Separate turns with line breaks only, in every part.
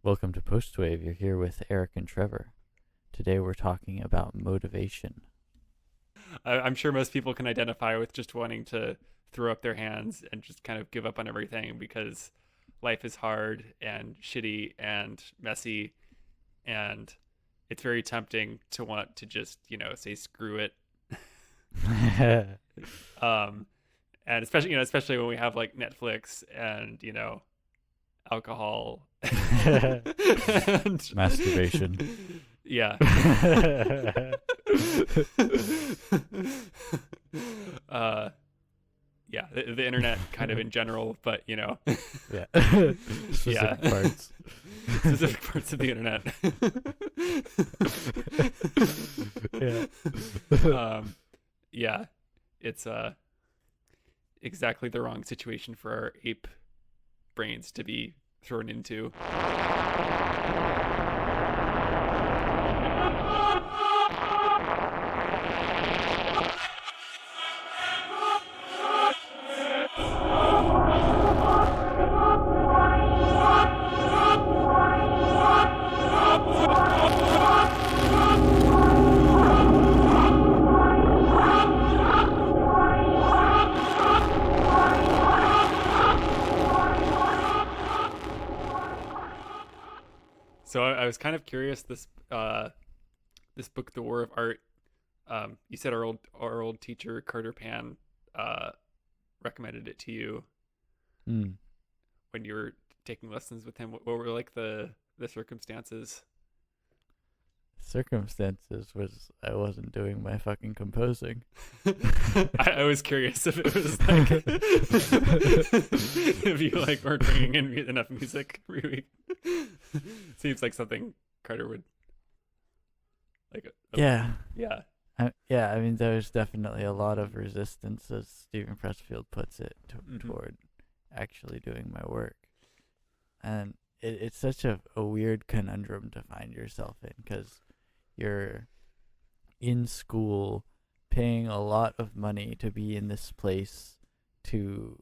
Welcome to Postwave. You're here with Eric and Trevor. Today we're talking about motivation.
I'm sure most people can identify with just wanting to throw up their hands and just kind of give up on everything because life is hard and shitty and messy, and it's very tempting to want to just, say screw it. Um, and especially when we have like Netflix and, alcohol and
Masturbation.
yeah. uh yeah, the internet kind of in general, but
Yeah.
yeah.
Specific parts.
Specific parts of the internet.
Yeah.
Yeah, it's exactly the wrong situation for our ape brains to be thrown into. So I was kind of curious. This book, The War of Art. You said our old teacher Carter Pan uh, recommended it to you
Mm.
when you were taking lessons with him. What were like the circumstances?
Circumstances was I wasn't doing my fucking composing.
I was curious if it was like if you like weren't bringing in enough music every week. Seems like something Carter would like.
Yeah.
Yeah.
I mean, there's definitely a lot of resistance, as Stephen Pressfield puts it,
Mm-hmm.
toward actually doing my work. And it's such a weird conundrum to find yourself in, because you're in school paying a lot of money to be in this place to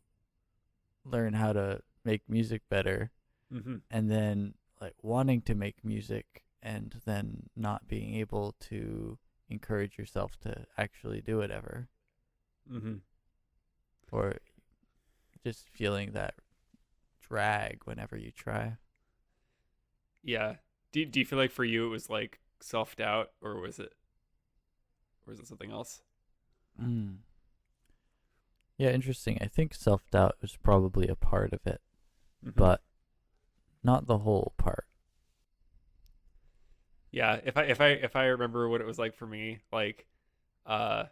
learn how to make music better,
Mm-hmm.
and then like wanting to make music and then not being able to encourage yourself to actually do it ever,
Mm-hmm.
or just feeling that drag whenever you try.
Yeah. Do you feel like for you it was like self doubt, or was it something else?
Mm. Yeah, interesting. I think self-doubt was probably a part of it,
Mm-hmm.
but not the whole part.
Yeah. If I remember what it was like for me, like uh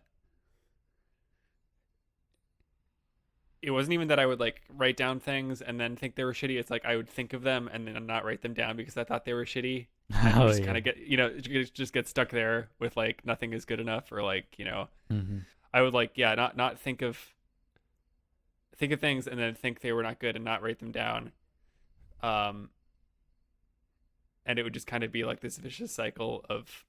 it wasn't even that I would like write down things and then think they were shitty. It's like I would think of them and then not write them down because I thought they were shitty. And you
Oh
just kind
yeah.
of get, you just get stuck there with like nothing is good enough, or like,
Mm-hmm.
I would like, yeah, not think of things and then think they were not good and not write them down. Um, and it would just kind of be like this vicious cycle of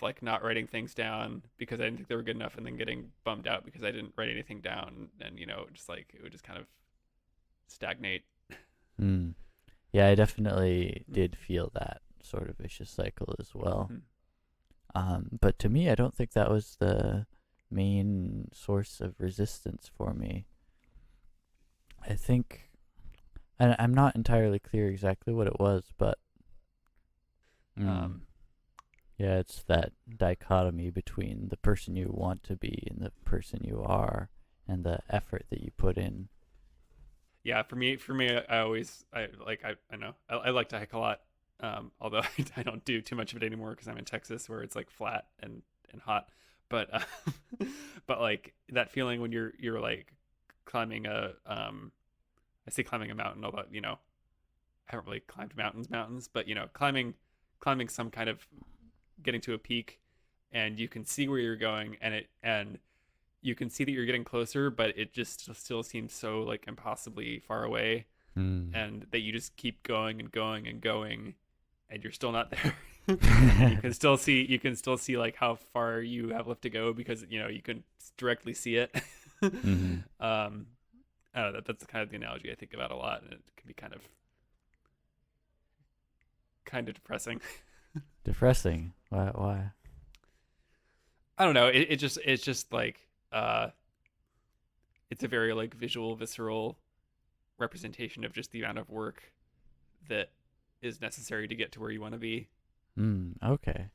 like not writing things down because I didn't think they were good enough, and then getting bummed out because I didn't write anything down, and just like it would just kind of stagnate.
Mm. Yeah, I definitely did feel that sort of vicious cycle as well.
Mm-hmm.
But to me, I don't think that was the main source of resistance for me. I think, and I'm not entirely clear exactly what it was, but mm,
Um,
yeah, it's that dichotomy between the person you want to be and the person you are, and the effort that you put in.
yeah, for me, I know I like to hike a lot. Although I don't do too much of it anymore because I'm in Texas where it's like flat and hot. But but like that feeling when you're like climbing I say climbing a mountain, although I haven't really climbed mountains, but climbing some kind of, getting to a peak, and you can see where you're going, and you can see that you're getting closer, but it just still seems so like impossibly far away,
Mm.
and that you just keep going and going and going, and you're still not there. You can still see like how far you have left to go because you can directly see it.
Mm-hmm.
um I don't know, that's kind of the analogy I think about a lot, and it can be kind of kind of depressing.
Depressing. Why?
I don't know. It's just like it's a very like visual, visceral representation of just the amount of work that is necessary to get to where you want to be.
Okay.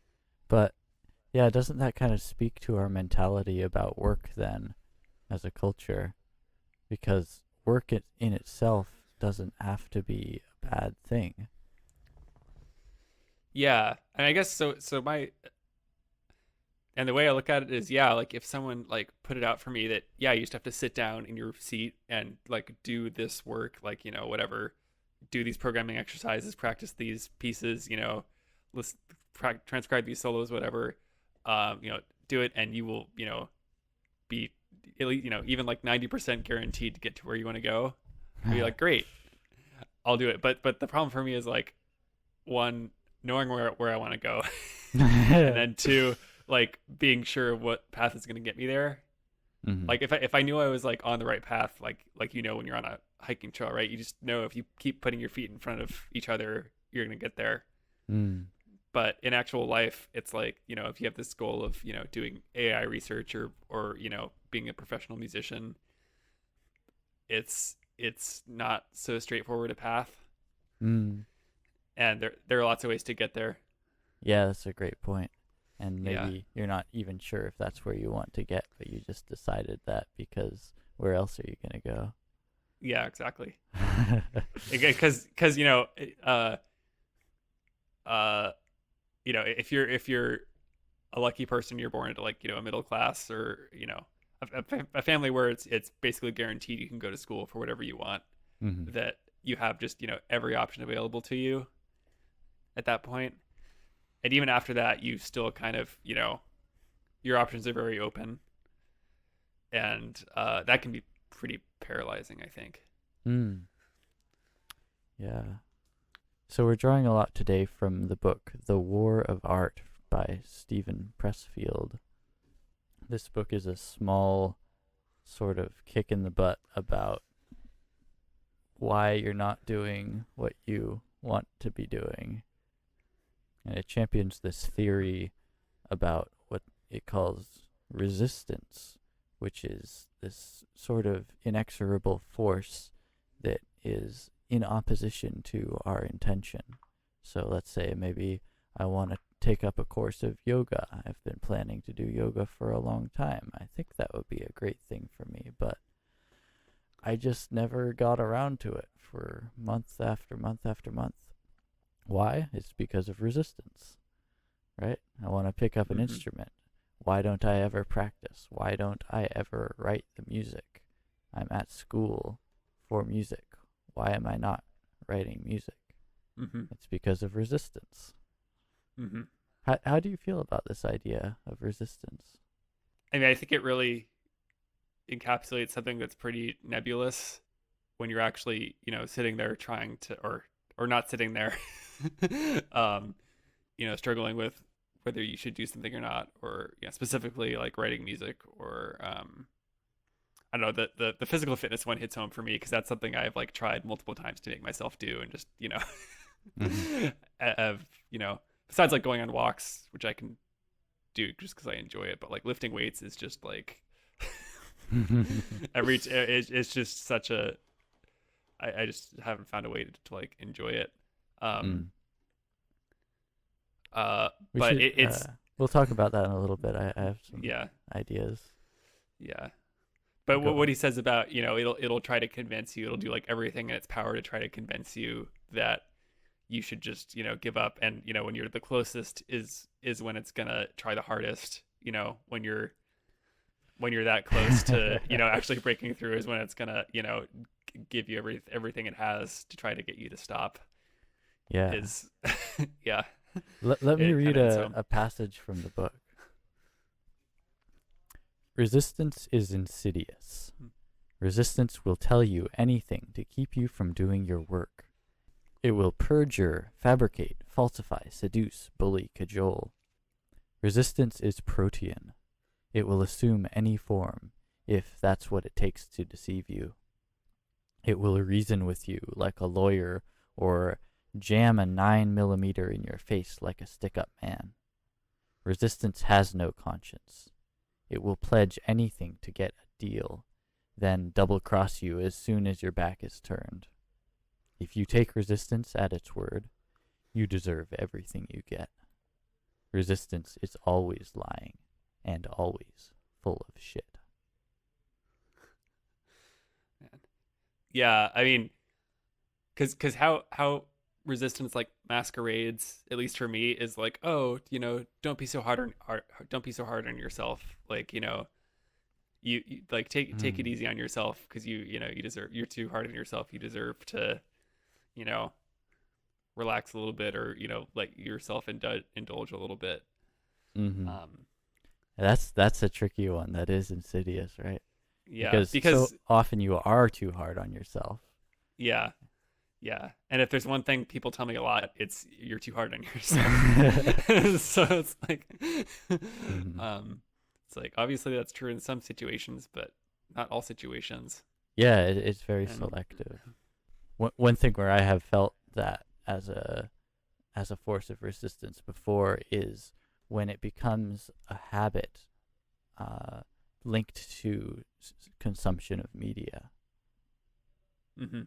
But yeah, doesn't that kind of speak to our mentality about work then as a culture? Because work in itself doesn't have to be a bad thing.
Yeah, and I guess so. So my and the way I look at it is, yeah, like if someone like put it out for me that, yeah, you just have to sit down in your seat and like do this work, like, you know, whatever, do these programming exercises, practice these pieces, you know, transcribe these solos, whatever, you know, do it, and you will, you know, be at least, you know, even like 90% guaranteed to get to where you want to go. I'd be like, great, I'll do it. But the problem for me is like, one, knowing where I want to go, and then two, like being sure of what path is going to get me there. Like if I knew I was like on the right path, like you know when you're on a hiking trail, right? You just know if you keep putting your feet in front of each other, you're going to get there. But in actual life, it's like, you know, if you have this goal of, you know, doing AI research or you know, being a professional musician, it's not so straightforward a path.
Mm.
And there are lots of ways to get there.
Yeah, that's a great point. And maybe
Yeah.
you're not even sure if that's where you want to get, but you just decided that because where else are you going to go?
Yeah, exactly. Because you know, you know, if you're a lucky person, you're born into like, you know, a middle class, or you know, a family where it's basically guaranteed you can go to school for whatever you want, that you have just, you know, every option available to you at that point. And even after that, you still kind of, you know, your options are very open, and that can be pretty paralyzing, I think.
Yeah. So we're drawing a lot today from the book The War of Art by Stephen Pressfield. This book is a small sort of kick in the butt about why you're not doing what you want to be doing. And it champions this theory about what it calls resistance, which is this sort of inexorable force that is in opposition to our intention. So let's say maybe I want to take up a course of yoga. I've been planning to do yoga for a long time. I think that would be a great thing for me, but I just never got around to it for month after month after month. Why? It's because of resistance, right? I want to pick up an instrument. Why don't I ever practice? Why don't I ever write the music? I'm at school for music. Why am I not writing music? It's because of resistance. How do you feel about this idea of resistance?
I mean, I think it really encapsulates something that's pretty nebulous when you're actually, you know, sitting there trying to, or not sitting there, you know, struggling with whether you should do something or not, or, you know, specifically like writing music, or I don't know, the physical fitness one hits home for me because that's something I've like tried multiple times to make myself do, and just, you know, of, you know, besides like going on walks, which I can do just because I enjoy it, but like lifting weights is just like it's just such a, I just haven't found a way to like enjoy it. But it's
we'll talk about that in a little bit. I have some ideas.
Yeah. But what he says about, you know, it'll try to convince you, it'll do like everything in its power to try to convince you that you should just, you know, give up. And, you know, when you're the closest is when it's gonna try the hardest. You know, when you're that close to, you know, actually breaking through is when it's gonna, you know, give you everything it has to try to get you to stop.
Yeah.
Yeah.
Let me read a passage from the book. Resistance is insidious. Resistance will tell you anything to keep you from doing your work. It will perjure, fabricate, falsify, seduce, bully, cajole. Resistance is protean. It will assume any form, if that's what it takes to deceive you. It will reason with you like a lawyer or jam a 9mm in your face like a stick-up man. Resistance has no conscience. It will pledge anything to get a deal, then double-cross you as soon as your back is turned. If you take resistance at its word, you deserve everything you get. Resistance is always lying and always full of shit.
Yeah, I mean, because how resistance like masquerades, at least for me, is like, oh, don't be so don't be so hard on yourself. Like, you like take it easy on yourself because you're too hard on yourself. You deserve to, relax a little bit, or let yourself indulge a little bit.
Mm-hmm. That's a tricky one. That is insidious, right?
Yeah,
because so often you are too hard on yourself.
Yeah. And if there's one thing people tell me a lot, it's you're too hard on yourself. So it's like, it's like, obviously that's true in some situations, but not all situations.
Yeah, it's very selective. One thing where I have felt that as a force of resistance before is when it becomes a habit, linked to consumption of media.
Mm-hmm.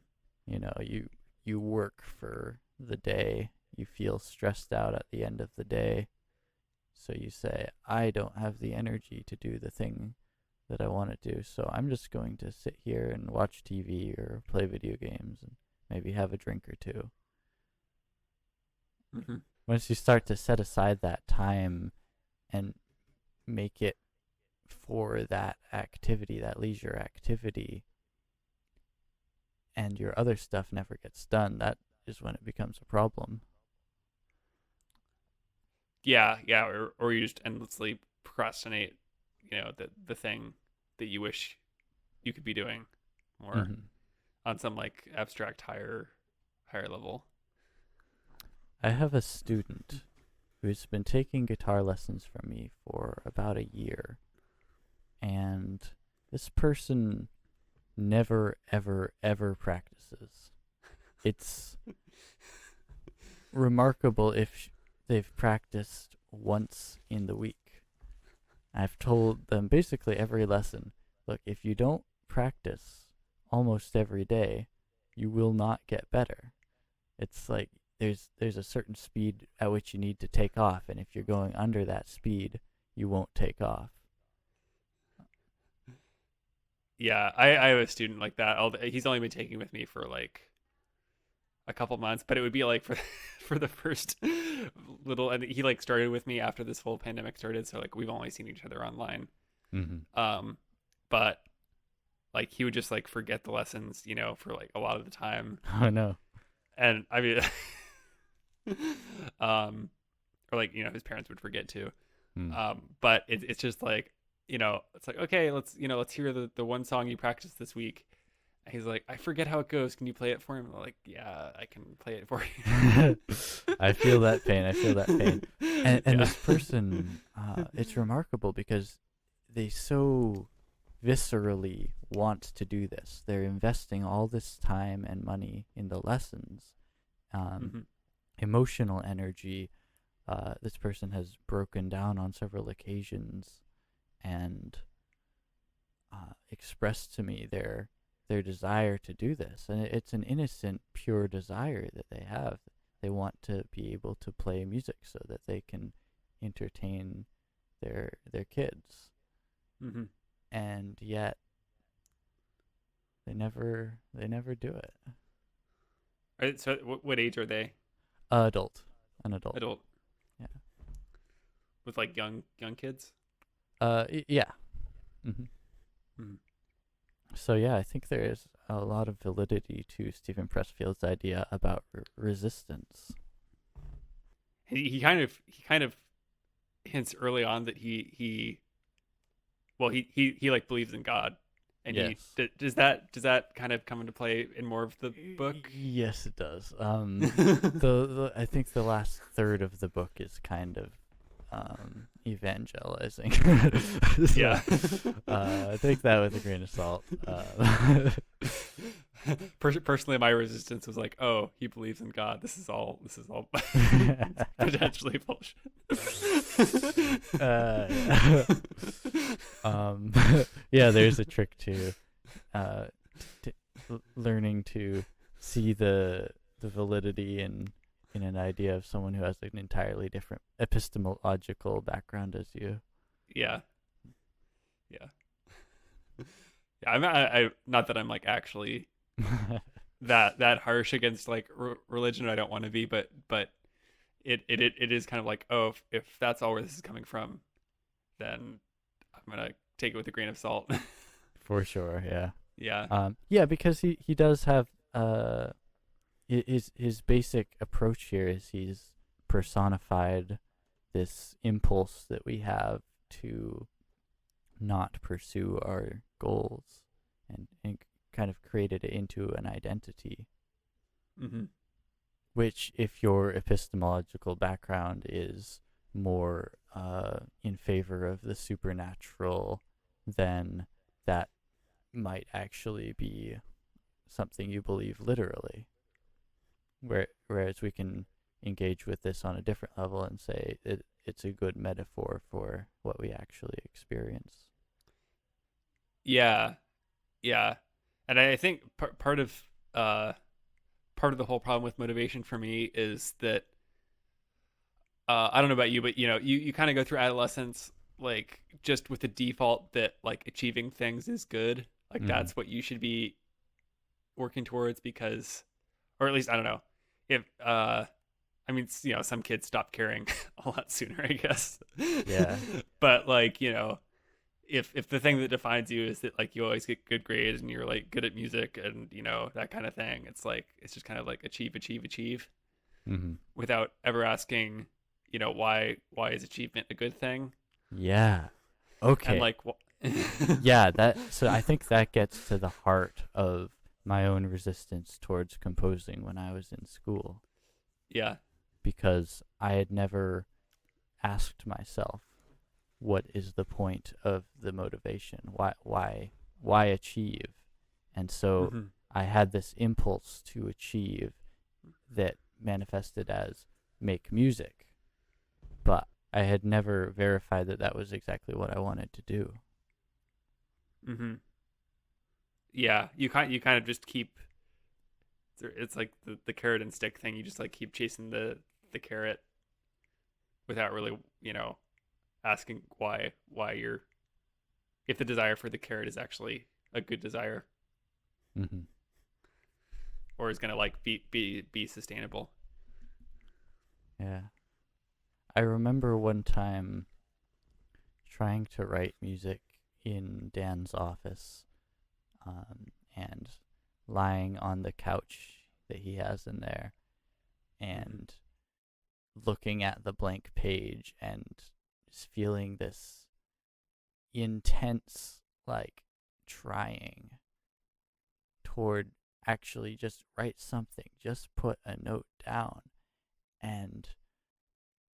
You work for the day, you feel stressed out at the end of the day, so you say, I don't have the energy to do the thing that I want to do, so I'm just going to sit here and watch TV or play video games and maybe have a drink or two.
Mm-hmm.
Once you start to set aside that time and make it for that activity, that leisure activity, and your other stuff never gets done, that is when it becomes a problem.
Yeah, or you just endlessly procrastinate, the thing that you wish you could be doing more on some like abstract higher level.
I have a student who's been taking guitar lessons from me for about a year, and this person never, ever, ever practices. It's remarkable if they've practiced once in the week. I've told them basically every lesson, look, if you don't practice almost every day, you will not get better. It's like there's a certain speed at which you need to take off, and if you're going under that speed, you won't take off.
Yeah, I have a student like that. He's only been taking with me for like a couple months, but it would be like for the first little, and he like started with me after this whole pandemic started, so like we've only seen each other online.
Mm-hmm.
But like he would just like forget the lessons, for like a lot of the time.
Oh no.
And I mean, or like his parents would forget too. But it's just like, it's like, okay, let's hear the one song you practiced this week. And he's like, I forget how it goes. Can you play it for him? I'm like, yeah, I can play it for you.
I feel that pain. And this person, it's remarkable because they so viscerally want to do this. They're investing all this time and money in the lessons, emotional energy. This person has broken down on several occasions and expressed to me their desire to do this, and it's an innocent, pure desire that they have. They want to be able to play music so that they can entertain their kids, and yet they never do it.
Right, so what age are they?
An adult. Yeah.
With like young kids.
Yeah. So yeah, I think there is a lot of validity to Stephen Pressfield's idea about resistance.
He kind of hints early on that he like believes in God, and
yes.
Does that kind of come into play in more of the book?
Yes, it does. I think the last third of the book is kind of evangelizing.
Yeah.
Take that with a grain of salt.
Personally, my resistance was like, oh, he believes in God. This is all potentially bullshit.
uh, um, yeah, there's a trick to uh, learning to see the validity in an idea of someone who has like an entirely different epistemological background as you.
Yeah, yeah, yeah. I not that I'm like actually that harsh against like religion. I don't want to be, but it is kind of like, oh, if that's all where this is coming from, then I'm gonna take it with a grain of salt.
For sure, yeah.
Yeah.
Yeah, because he does have his basic approach here is he's personified this impulse that we have to not pursue our goals and kind of created it into an identity,
Mm-hmm.
which if your epistemological background is more in favor of the supernatural, then that might actually be something you believe literally. Whereas we can engage with this on a different level and say it's a good metaphor for what we actually experience.
Yeah, yeah, and I think uh part of the whole problem with motivation for me is that I don't know about you, but you kind of go through adolescence like just with the default that like achieving things is good, like
Mm-hmm.
that's what you should be working towards because, or at least I don't know if I mean some kids stop caring a lot sooner, I guess.
Yeah.
But like if the thing that defines you is that like you always get good grades and you're like good at music and that kind of thing, it's like it's just kind of like achieve achieve achieve
Mm-hmm.
without ever asking why is achievement a good thing
Yeah.
and
Okay.
like
Yeah, so I think that gets to the heart of my own resistance towards composing when I was in school,
yeah.
because I had never asked myself what is the point of the motivation? Why achieve? And so
Mm-hmm.
I had this impulse to achieve that manifested as make music, but I had never verified that that was exactly what I wanted to do.
Mm-hmm. Yeah, you kind of just keep it's like the carrot and stick thing. You just like keep chasing the carrot without really asking why you're if the desire for the carrot is actually a good desire
Mm-hmm.
or is gonna like be sustainable.
Yeah. I remember one time trying to write music in Dan's office, and lying on the couch that he has in there
Mm-hmm.
and looking at the blank page and just feeling this intense, like, trying toward actually just write something, just put a note down. And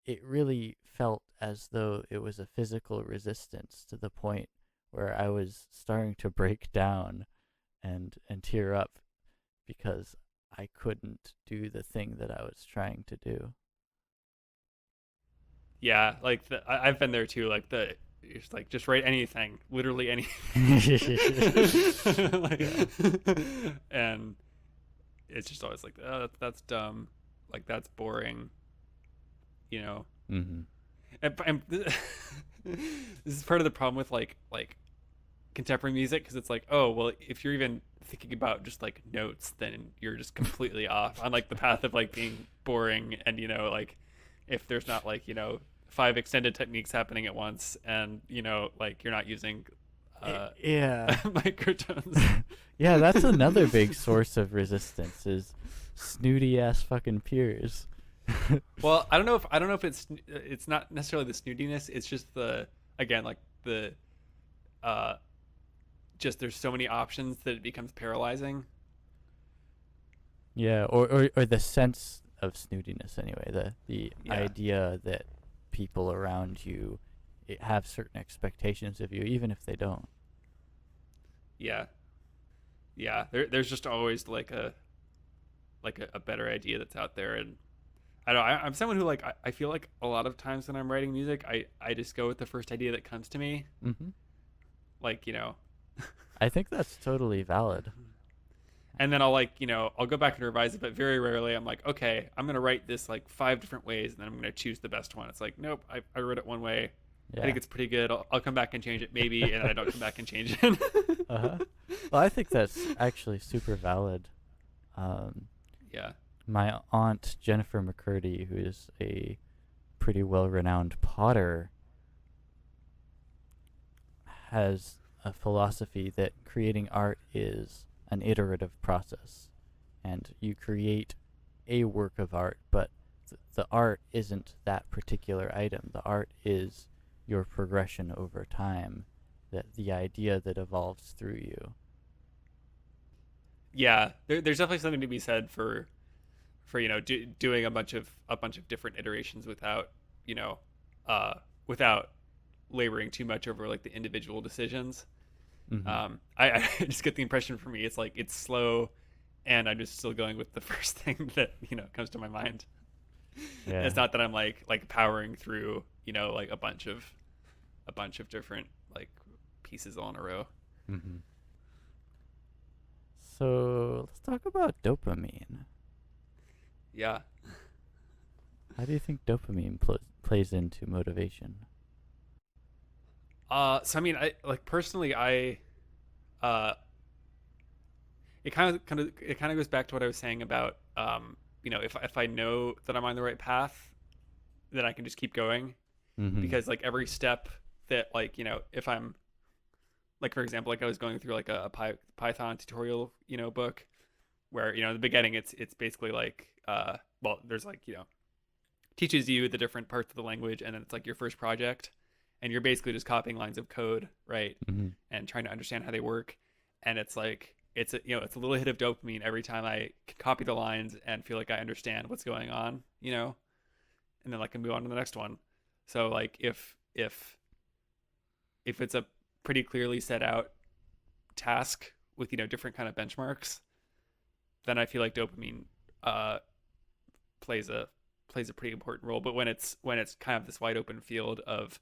it really felt as though it was a physical resistance to the point where I was starting to break down and tear up because I couldn't do the thing that I was trying to do.
Yeah, like I've been there too. Like it's like just write anything, literally anything, like,
Yeah.
and it's just always like, oh, that's dumb, like that's boring, you know.
Mm-hmm.
And this is part of the problem with like contemporary music because it's like, oh well, if you're even thinking about just like notes, then you're just completely off on like the path of like being boring, and like if there's not like five extended techniques happening at once, and like you're not using
Yeah.
microtones.
Yeah, that's another big source of resistance is snooty ass fucking peers.
Well, I don't know if it's not necessarily the snootiness. It's just the again like the uh just there's so many options that it becomes paralyzing.
Yeah, or the sense of snootiness anyway. The
Yeah,
idea that people around you have certain expectations of you, even if they don't.
yeah, yeah, there's just always a better idea that's out there. And I don't know, I'm someone who like I feel like a lot of times when I'm writing music, I just go with the first idea that comes to me.
Hmm.
Like, you know,
I think that's totally valid.
and then I'll like, you know, I'll go back and revise it, but very rarely I'm like, okay, I'm gonna write this like 5 different ways, and then I'm gonna choose the best one. It's like, nope, I wrote it one way. I
Yeah.
think it's pretty good. I'll come back and change it maybe, and I don't come back and change it.
Uh-huh. Well, I think that's actually super valid. Um,
Yeah.
my aunt Jennifer McCurdy, who is a pretty well-renowned potter, has a philosophy that creating art is an iterative process, and you create a work of art, but the art isn't that particular item. The art is your progression over time, that the idea that evolves through you.
Yeah, there's definitely something to be said for you know doing a bunch of different iterations without you know uh without laboring too much over like the individual decisions.
Hmm.
I just get the impression for me it's like it's slow, and I'm just still going with the first thing that you know comes to my mind. And
Yeah.
it's not that I'm like powering through you know like a bunch of different like pieces all in a row.
Hmm. So let's talk about dopamine.
Yeah.
How do you think dopamine plays into motivation?
So I mean, I like personally, uh, it kind of goes back to what I was saying about, you know, if I know that I'm on the right path, then I can just keep going
Hmm.
because like every step that like you know, if I'm like for example, like I was going through like a Python tutorial, you know, book where you know in the beginning it's basically like, well, there's like you know teaches you the different parts of the language, and then it's like your first project, and you're basically just copying lines of code, right?
Hmm.
And trying to understand how they work. And it's like it's a, you know it's a little hit of dopamine every time I copy the lines and feel like I understand what's going on, you know, and then I can move on to the next one. So like if it's a pretty clearly set out task with you know different kind of benchmarks, then I feel like dopamine uh, plays a plays a pretty important role. But when it's kind of this wide open field of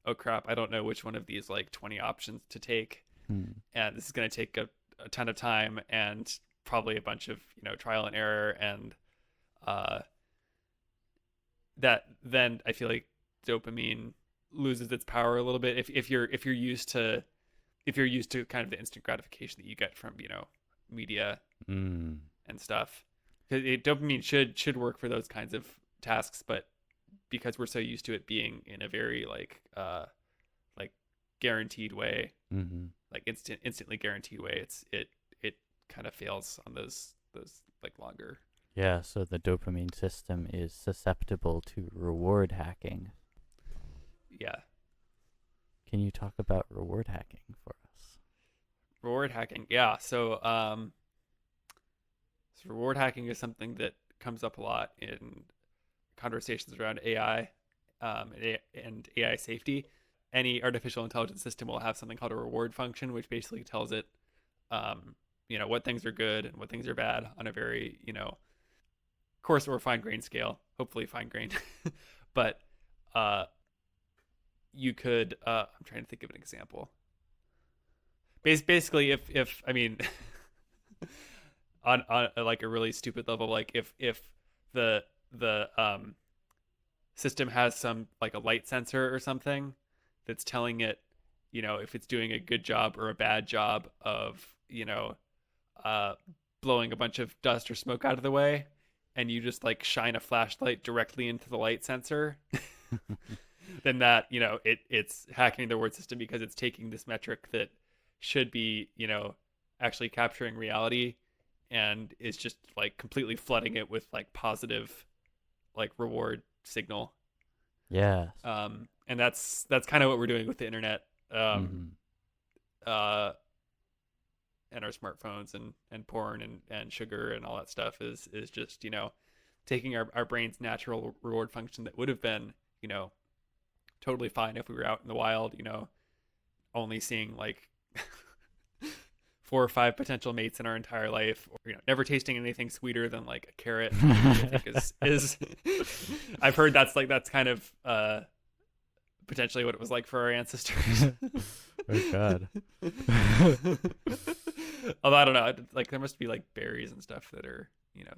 oh crap, I don't know which one of these like 20 options to take,
Hmm.
and this is going to take a ton of time and probably a bunch of you know trial and error, and uh, that then I feel like dopamine loses its power a little bit if you're used to if you're used to kind of the instant gratification that you get from you know media
Mm.
and stuff. Because dopamine should work for those kinds of tasks, but because we're so used to it being in a very like guaranteed way,
Hmm.
like instantly guaranteed way, it kind of fails on those like longer.
Yeah, so the dopamine system is susceptible to reward hacking.
Yeah,
Can you talk about reward hacking for us?
reward hacking. Yeah, so reward hacking is something that comes up a lot in conversations around AI, and AI safety. Any artificial intelligence system will have something called a reward function, which basically tells it, you know, what things are good and what things are bad on a very, you know, coarse or fine grained scale. Hopefully, fine grained. But uh, you could. I'm trying to think of an example. Basically, if I mean, on like a really stupid level, like if the system has some like a light sensor or something that's telling it, you know, if it's doing a good job or a bad job of, you know, uh, blowing a bunch of dust or smoke out of the way, and you just like shine a flashlight directly into the light sensor, then that, you know, it's hacking the word system because it's taking this metric that should be, you know, actually capturing reality and is just like completely flooding it with like positive like reward signal.
Yes.
And that's kind of what we're doing with the internet,
Hmm.
uh, and our smartphones and porn and sugar and all that stuff is just you know taking our brain's natural reward function that would have been you know totally fine if we were out in the wild, you know, only seeing like 4 or 5 potential mates in our entire life, or never tasting anything sweeter than like a carrot, which I think is I've heard that's kind of potentially what it was like for our ancestors.
Oh God.
Although I don't know, like there must be like berries and stuff that are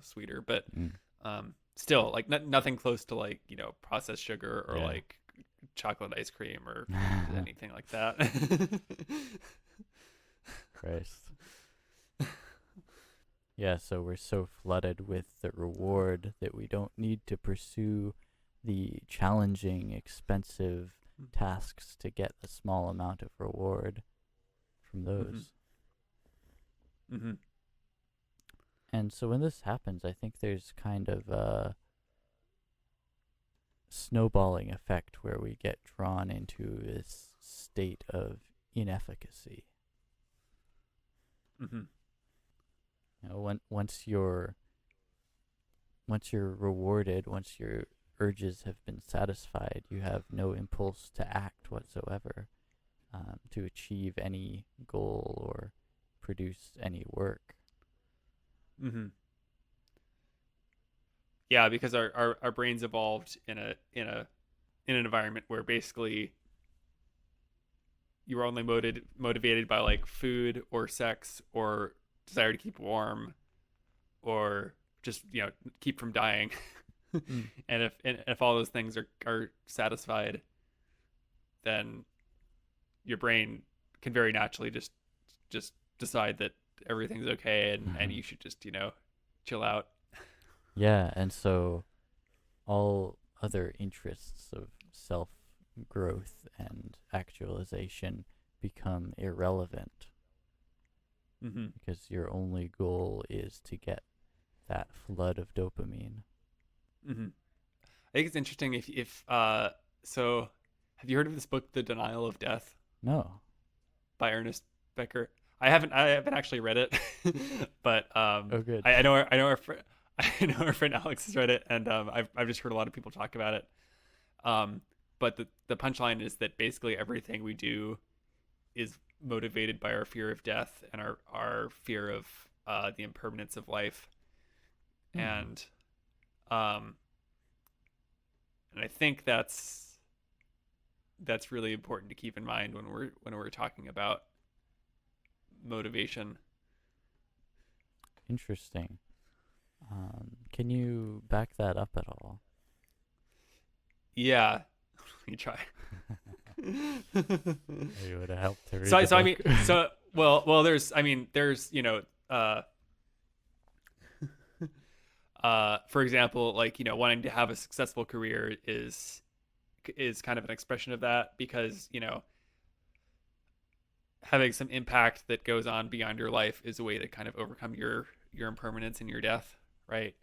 sweeter, but still like nothing close to like processed sugar or like chocolate ice cream or anything like that.
Christ. Yeah, so we're so flooded with the reward that we don't need to pursue the challenging, expensive tasks to get a small amount of reward from those.
Mm-hmm.
And so when this happens, I think there's kind of a snowballing effect where we get drawn into this state of inefficacy.
Mm-hmm.
Once you're rewarded, once your urges have been satisfied, you have no impulse to act whatsoever, to achieve any goal or produce any work.
Mm-hmm. Yeah, because our brains evolved in an environment where basically you were only motivated by like food or sex or desire to keep warm or just keep from dying. And if all those things are satisfied, then your brain can very naturally just decide that everything's okay and you should just chill out.
Yeah, and so all other interests of self-growth and actualization become irrelevant.
Mm-hmm.
Because your only goal is to get that flood of dopamine.
Mm-hmm. I think it's interesting if so have you heard of this book, The Denial of Death?
No.
By Ernest Becker. I haven't actually read it, but
oh good.
I know our friend Alex has read it, and I've just heard a lot of people talk about it. But the punchline is that basically everything we do is motivated by our fear of death and our fear of the impermanence of life. And I think that's really important to keep in mind when we're talking about motivation.
Interesting. Can you back that up at all?
Yeah, let me try.
It would have helped to read
So
the book.
I mean, well, there's for example, like wanting to have a successful career is kind of an expression of that, because having some impact that goes on beyond your life is a way to kind of overcome your impermanence and your death, right?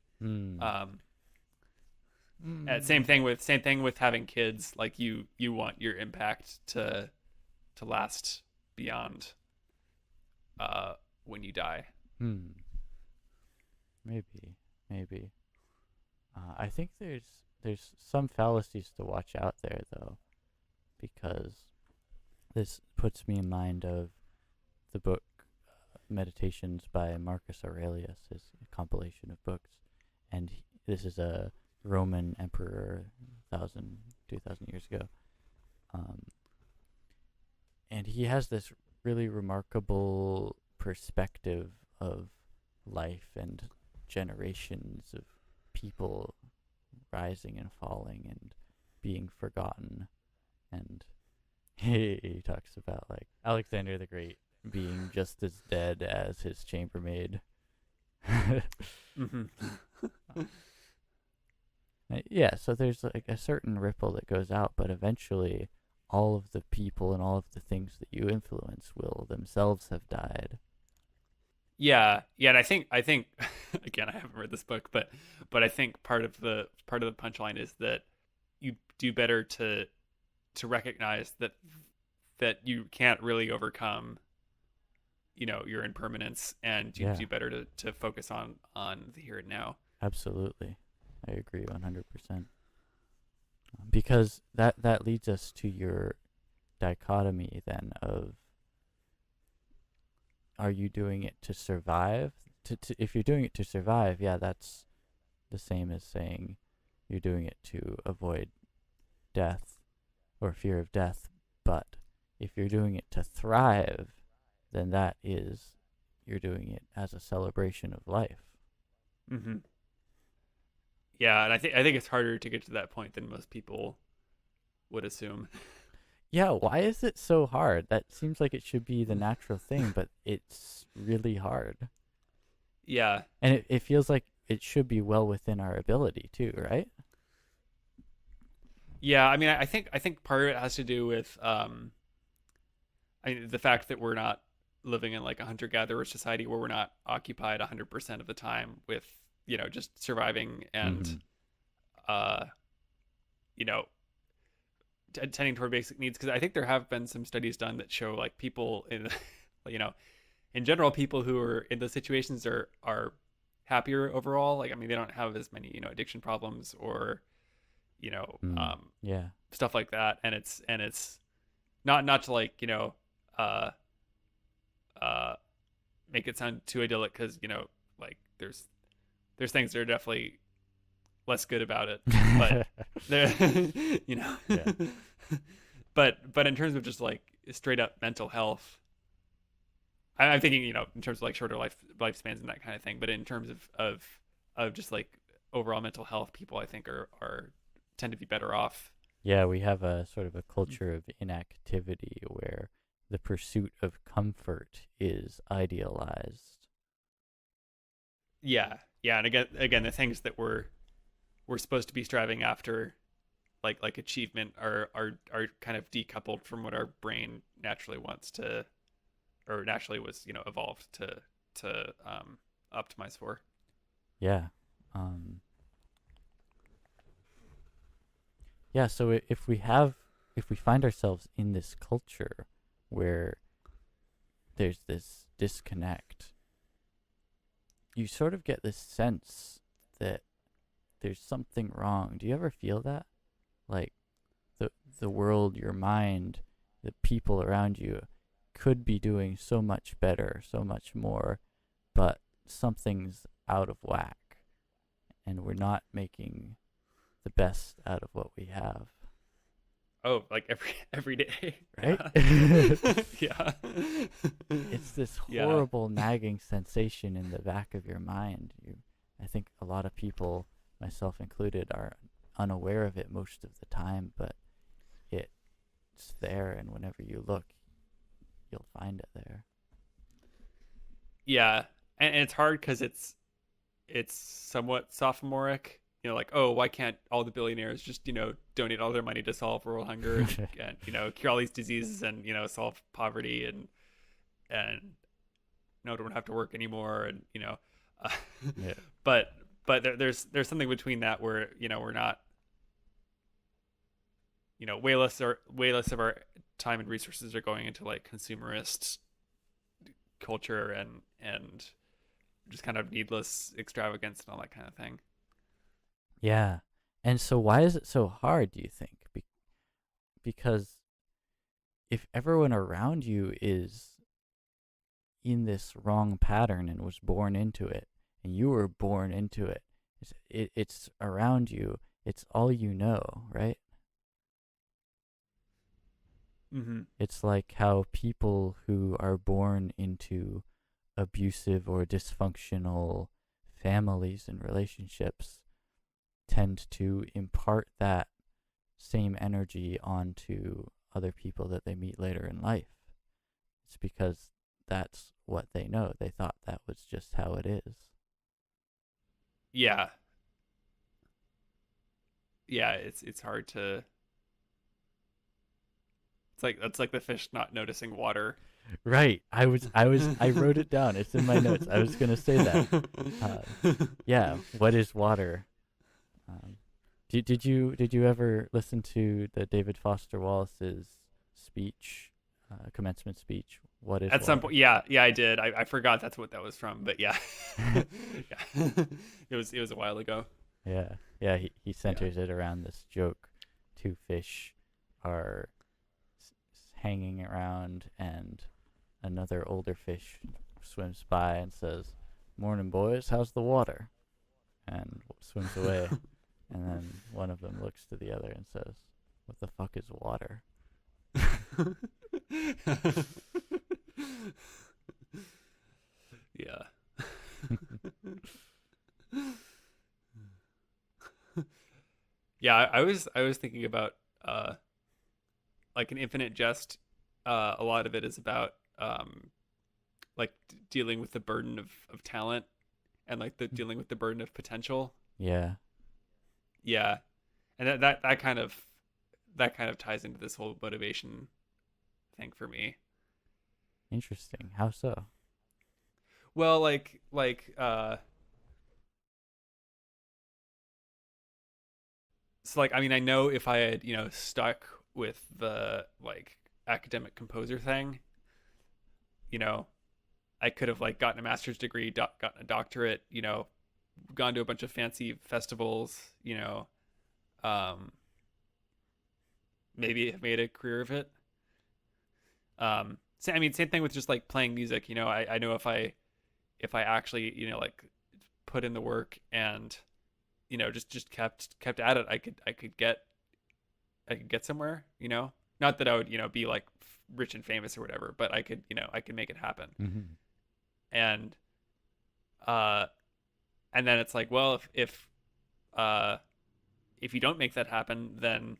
Same thing with having kids. Like you want your impact to last beyond when you die.
Maybe. I think there's some fallacies to watch out there, though, because this puts me in mind of the book Meditations by Marcus Aurelius, his compilation of books, and this is a Roman emperor 2,000 years ago, and he has this really remarkable perspective of life and generations of people rising and falling and being forgotten, and he talks about like Alexander the Great being just as dead as his chambermaid. Yeah, so there's like a certain ripple that goes out, but eventually all of the people and all of the things that you influence will themselves have died.
Yeah, and I think again, I haven't read this book, but I think part of the punchline is that you do better to recognize that you can't really overcome your impermanence, and you do better to focus on the here and now.
Absolutely. I agree 100%. Because that leads us to your dichotomy then of are you doing it to survive? If you're doing it to survive, yeah, that's the same as saying you're doing it to avoid death or fear of death. But if you're doing it to thrive, then that is, you're doing it as a celebration of life.
Mm-hmm. Yeah, and I think it's harder to get to that point than most people would assume.
Yeah, why is it so hard? That seems like it should be the natural thing, but it's really hard.
Yeah,
And it feels like it should be well within our ability too, right?
yeah. I mean, I think part of it has to do with the fact that we're not living in like a hunter gatherer society where we're not occupied 100% of the time with just surviving and
Mm-hmm.
uh you know tending toward basic needs, because I think there have been some studies done that show like people in you know in general, people who are in those situations are happier overall. Like, I mean, they don't have as many addiction problems or you know
Mm.
um
Yeah.
stuff like that. And it's not to like uh uh make it sound too idyllic, because like there's things that are definitely less good about it, but there you know
Yeah.
but in terms of just like straight up mental health, I'm thinking in terms of like shorter lifespans and that kind of thing. But in terms of just like overall mental health, people I think are tend to be better off.
Yeah, we have a sort of a culture of inactivity where the pursuit of comfort is idealized.
Yeah, yeah. And again the things that we're supposed to be striving after, like achievement, are kind of decoupled from what our brain naturally wants to, or naturally was evolved to optimize for.
Yeah. Um, yeah, so if we find ourselves in this culture where there's this disconnect, you sort of get this sense that there's something wrong. Do you ever feel that? Like the the world, your mind, the people around you could be doing so much better, so much more, but something's out of whack and we're not making the best out of what we have,
Oh, like every day.
right?
Yeah. Yeah.
It's this
Yeah.
horrible nagging sensation in the back of your mind. I think a lot of people, myself included, are unaware of it most of the time, but it's there, and whenever you look, you'll find it there.
Yeah. And it's hard because it's somewhat sophomoric. Like, oh, why can't all the billionaires just donate all their money to solve world hunger and cure all these diseases and solve poverty and no one have to work anymore, and uh,
Yeah.
but there's something between that where we're not, way less of our time and resources are going into like consumerist culture and just kind of needless extravagance and all that kind of thing.
Yeah. And so why is it so hard, do you think? Because if everyone around you is in this wrong pattern and was born into it, and you were born into it, it's around you, it's all you know, right?
Mm-hmm.
It's like how people who are born into abusive or dysfunctional families and relationships tend to impart that same energy onto other people that they meet later in life. It's because that's what they know. They thought that was just how it is.
Yeah, yeah. It's hard to. It's like that's like the fish not noticing water.
Right. I wrote it down. It's in my notes. I was gonna say that. Uh, yeah. What is water? Um, did you ever listen to the David Foster Wallace's speech, commencement speech? What is
At some
water?
point, yeah, I did. I forgot that's what that was from, but yeah, yeah, it was a while ago.
Yeah, yeah. He
Yeah,
centers it around this joke: two fish are hanging around, and another older fish swims by and says, "Morning, boys. How's the water?" And swims away. And then one of them looks to the other and says, "What the fuck is water?"
Yeah. Yeah, I was thinking about like an Infinite Jest. A lot of it is about like dealing with the burden of talent and like the dealing with the burden of potential.
Yeah.
Yeah. And that kind of ties into this whole motivation thing for me.
Interesting. How so?
Well, so like I mean I know if I had, stuck with the like academic composer thing, you know, I could have like gotten a master's degree, gotten a doctorate, gone to a bunch of fancy festivals, um maybe have made a career of it. I mean, same thing with just like playing music. I know if I actually like put in the work and just kept at it, I could get somewhere. Not that I would be like rich and famous or whatever, but I could make it happen.
Mm-hmm.
And uh, and then it's like, well, uh if you don't make that happen, then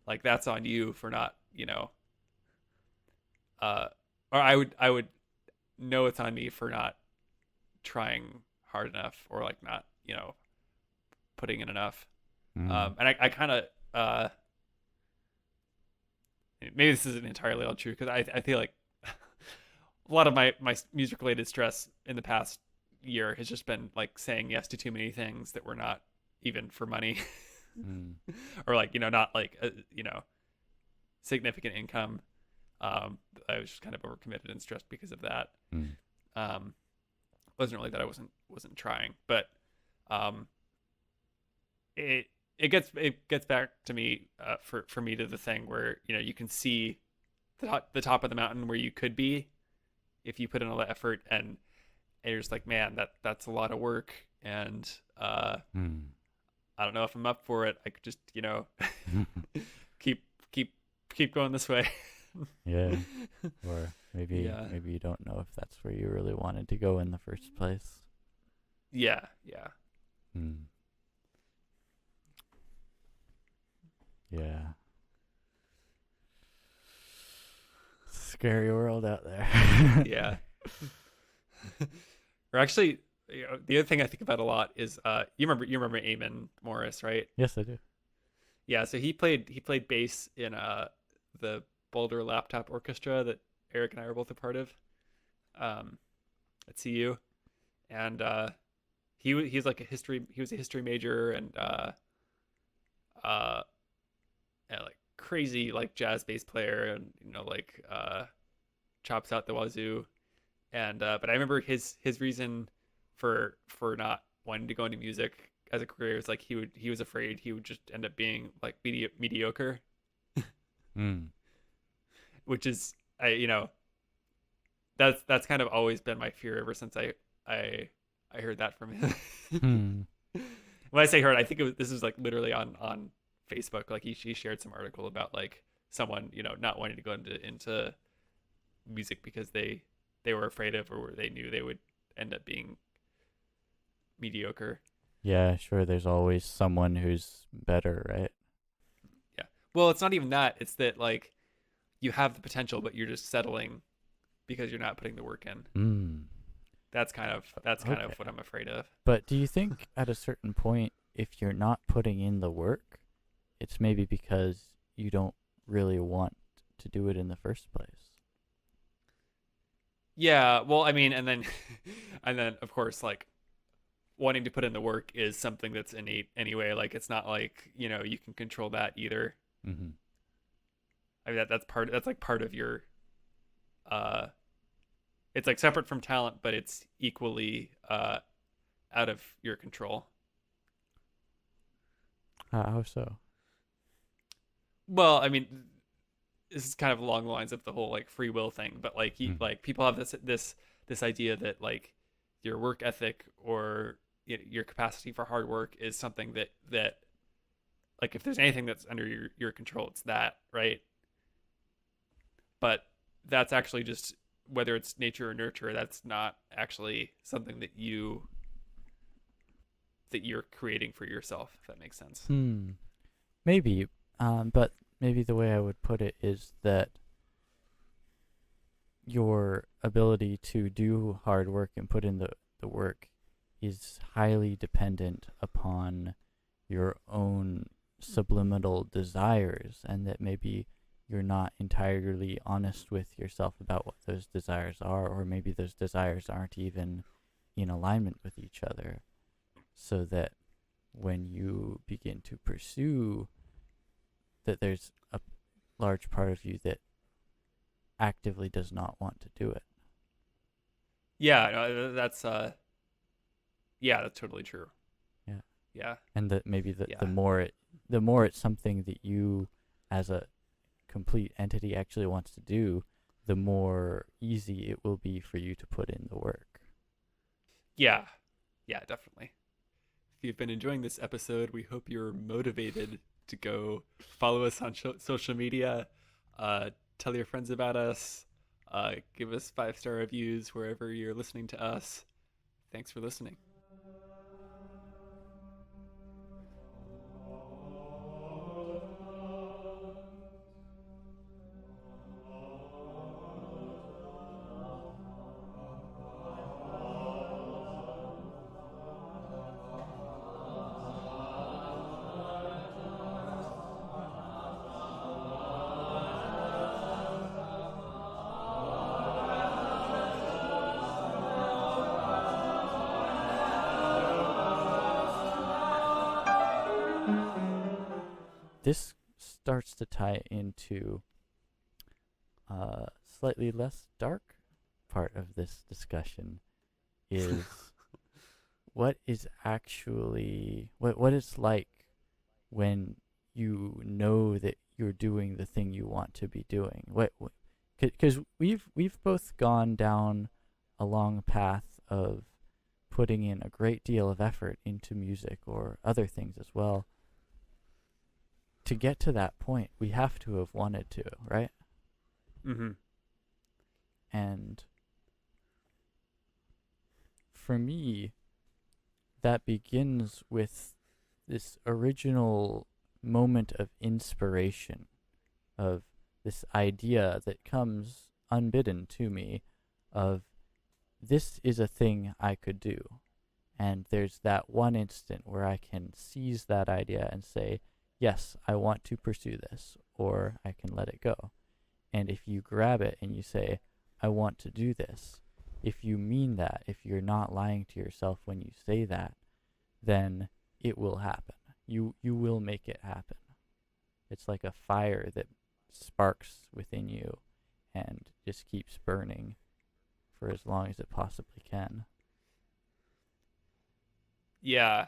like that's on you for not uh or I would know it's on me for not trying hard enough or like not putting in enough.
Mm.
And I kind of maybe this isn't entirely all true because I feel like a lot of my music related stress in the past year has just been like saying yes to too many things that were not even for money.
Mm.
Or like not like significant income. I was just kind of overcommitted and stressed because of that.
Mm.
um wasn't really that I wasn't trying, but um it gets back to me, for me, to the thing where you can see the top of the mountain where you could be if you put in all the effort, and you're just like, man, that's a lot of work, and
Mm.
I don't know if I'm up for it. I could just keep keep keep going this way.
Yeah. Or maybe
Yeah.
maybe you don't know if that's where you really wanted to go in the first place.
Yeah, yeah.
Mm. Yeah. Scary world out there.
Yeah. Or actually, the other thing I think about a lot is you remember Eamon Morris, right?
Yes, I do.
Yeah, so he played bass in the Boulder Laptop Orchestra that Eric and I were both a part of, um at CU. And he's like he was a history major, uh and like crazy like jazz bass player, and like chops out the wazoo. And but I remember his reason for not wanting to go into music as a career was like he was afraid he would just end up being like mediocre,
Mm.
which is that's kind of always been my fear ever since I heard that from him.
Mm.
When I say heard, I think this is like literally on Facebook. Like he shared some article about like someone not wanting to go into music because they were afraid of, or they knew they would end up being mediocre.
Yeah, sure. There's always someone who's better, right?
Yeah. Well, it's not even that. It's that like you have the potential, but you're just settling because you're not putting the work in.
Mm.
That's kind of
Okay.
what I'm afraid of.
But do you think at a certain point, if you're not putting in the work, it's maybe because you don't really want to do it in the first place?
Yeah. Well, I mean, and then and then of course like wanting to put in the work is something that's innate anyway. Like it's not like you can control that either.
Mm-hmm.
I mean that's like part of your uh it's like separate from talent, but it's equally out of your control.
How so?
Well, I mean, this is kind of along the lines of the whole like free will thing, but like
Mm.
like people have this this idea that like your work ethic or your capacity for hard work is something that like if there's anything that's under your control, it's that, right? But that's actually just whether it's nature or nurture, that's not actually something that you're creating for yourself, if that makes sense.
Maybe, but maybe the way I would put it is that your ability to do hard work and put in the work is highly dependent upon your own subliminal desires, and that maybe you're not entirely honest with yourself about what those desires are, or maybe those desires aren't even in alignment with each other, so that when you begin to pursue that, there's a large part of you that actively does not want to do it.
Yeah, no, that's totally true.
Yeah.
Yeah.
And that maybe
Yeah.
the more it's something that you as a complete entity actually wants to do, the more easy it will be for you to put in the work.
Yeah. Yeah, definitely. If you've been enjoying this episode, we hope you're motivated to go follow us on social media, tell your friends about us, give us 5-star reviews wherever you're listening to us. Thanks for listening.
This starts to tie into a slightly less dark part of this discussion, is what is actually what it's like when you know that you're doing the thing you want to be doing. Because we've both gone down a long path of putting in a great deal of effort into music or other things as well. To get to that point, we have to have wanted to, right?
Mm-hmm.
And for me, that begins with this original moment of inspiration, of this idea that comes unbidden to me of, this is a thing I could do. And there's that one instant where I can seize that idea and say, yes, I want to pursue this, or I can let it go. And if you grab it and you say, I want to do this, if you mean that, if you're not lying to yourself when you say that, then it will happen. You will make it happen. It's like a fire that sparks within you and just keeps burning for as long as it possibly can.
Yeah.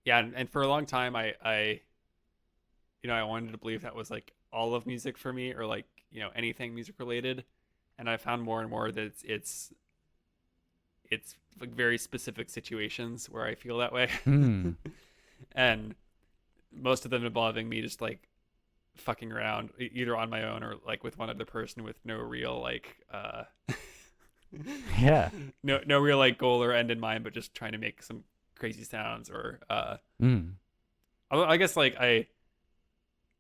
And for a long time, I wanted to believe that was like all of music for me, or like anything music related, and I found more and more that it's like very specific situations where I feel that way, and most of them involving me just like fucking around either on my own or like with one other person with no real like
yeah,
no real like goal or end in mind, but just trying to make some crazy sounds or I guess like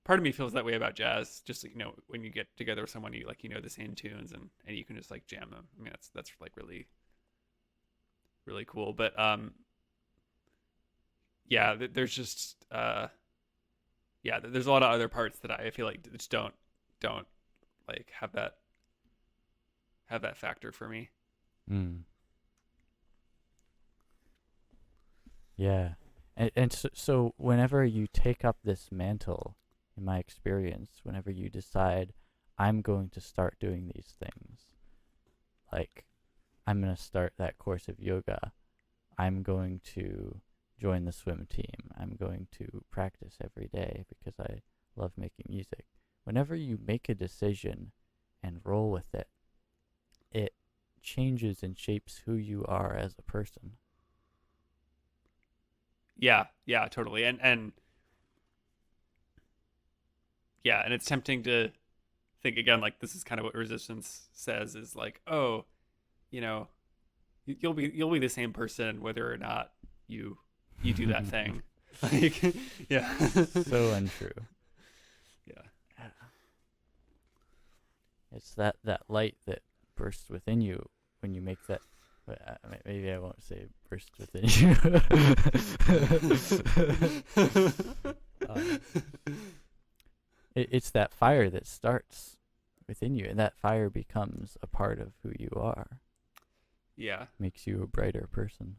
part of me feels that way about jazz, just like, when you get together with someone, you like the same tunes and you can just like jam them. I mean, that's like really really cool. But yeah, there's just there's a lot of other parts that I feel like just don't like have that factor for me.
Yeah. And so whenever you take up this mantle, in my experience, whenever you decide, I'm going to start doing these things, like, I'm going to start that course of yoga, I'm going to join the swim team, I'm going to practice every day because I love making music. Whenever you make a decision and roll with it, changes and shapes who you are as a person.
Yeah, totally. And yeah, and it's tempting to think again, like this is kind of what resistance says, is like, oh, you know, you'll be the same person whether or not you do that thing. Like, yeah.
So untrue.
Yeah.
It's that light that bursts within you when you make that. Maybe I won't say burst within you. It's that fire that starts within you, and that fire becomes a part of who you are.
Yeah.
Makes you a brighter person.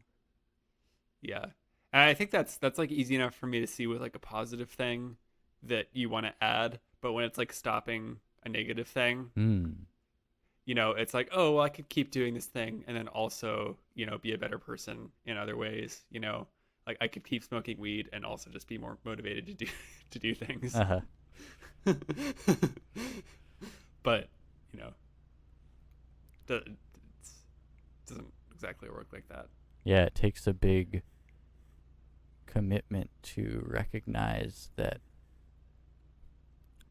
Yeah. And I think that's like easy enough for me to see with like a positive thing that you want to add, but when it's like stopping a negative thing, it's like, oh, well, I could keep doing this thing and then also, be a better person in other ways, like I could keep smoking weed and also just be more motivated to do things.
Uh-huh.
But, it doesn't exactly work like that.
Yeah, it takes a big commitment to recognize that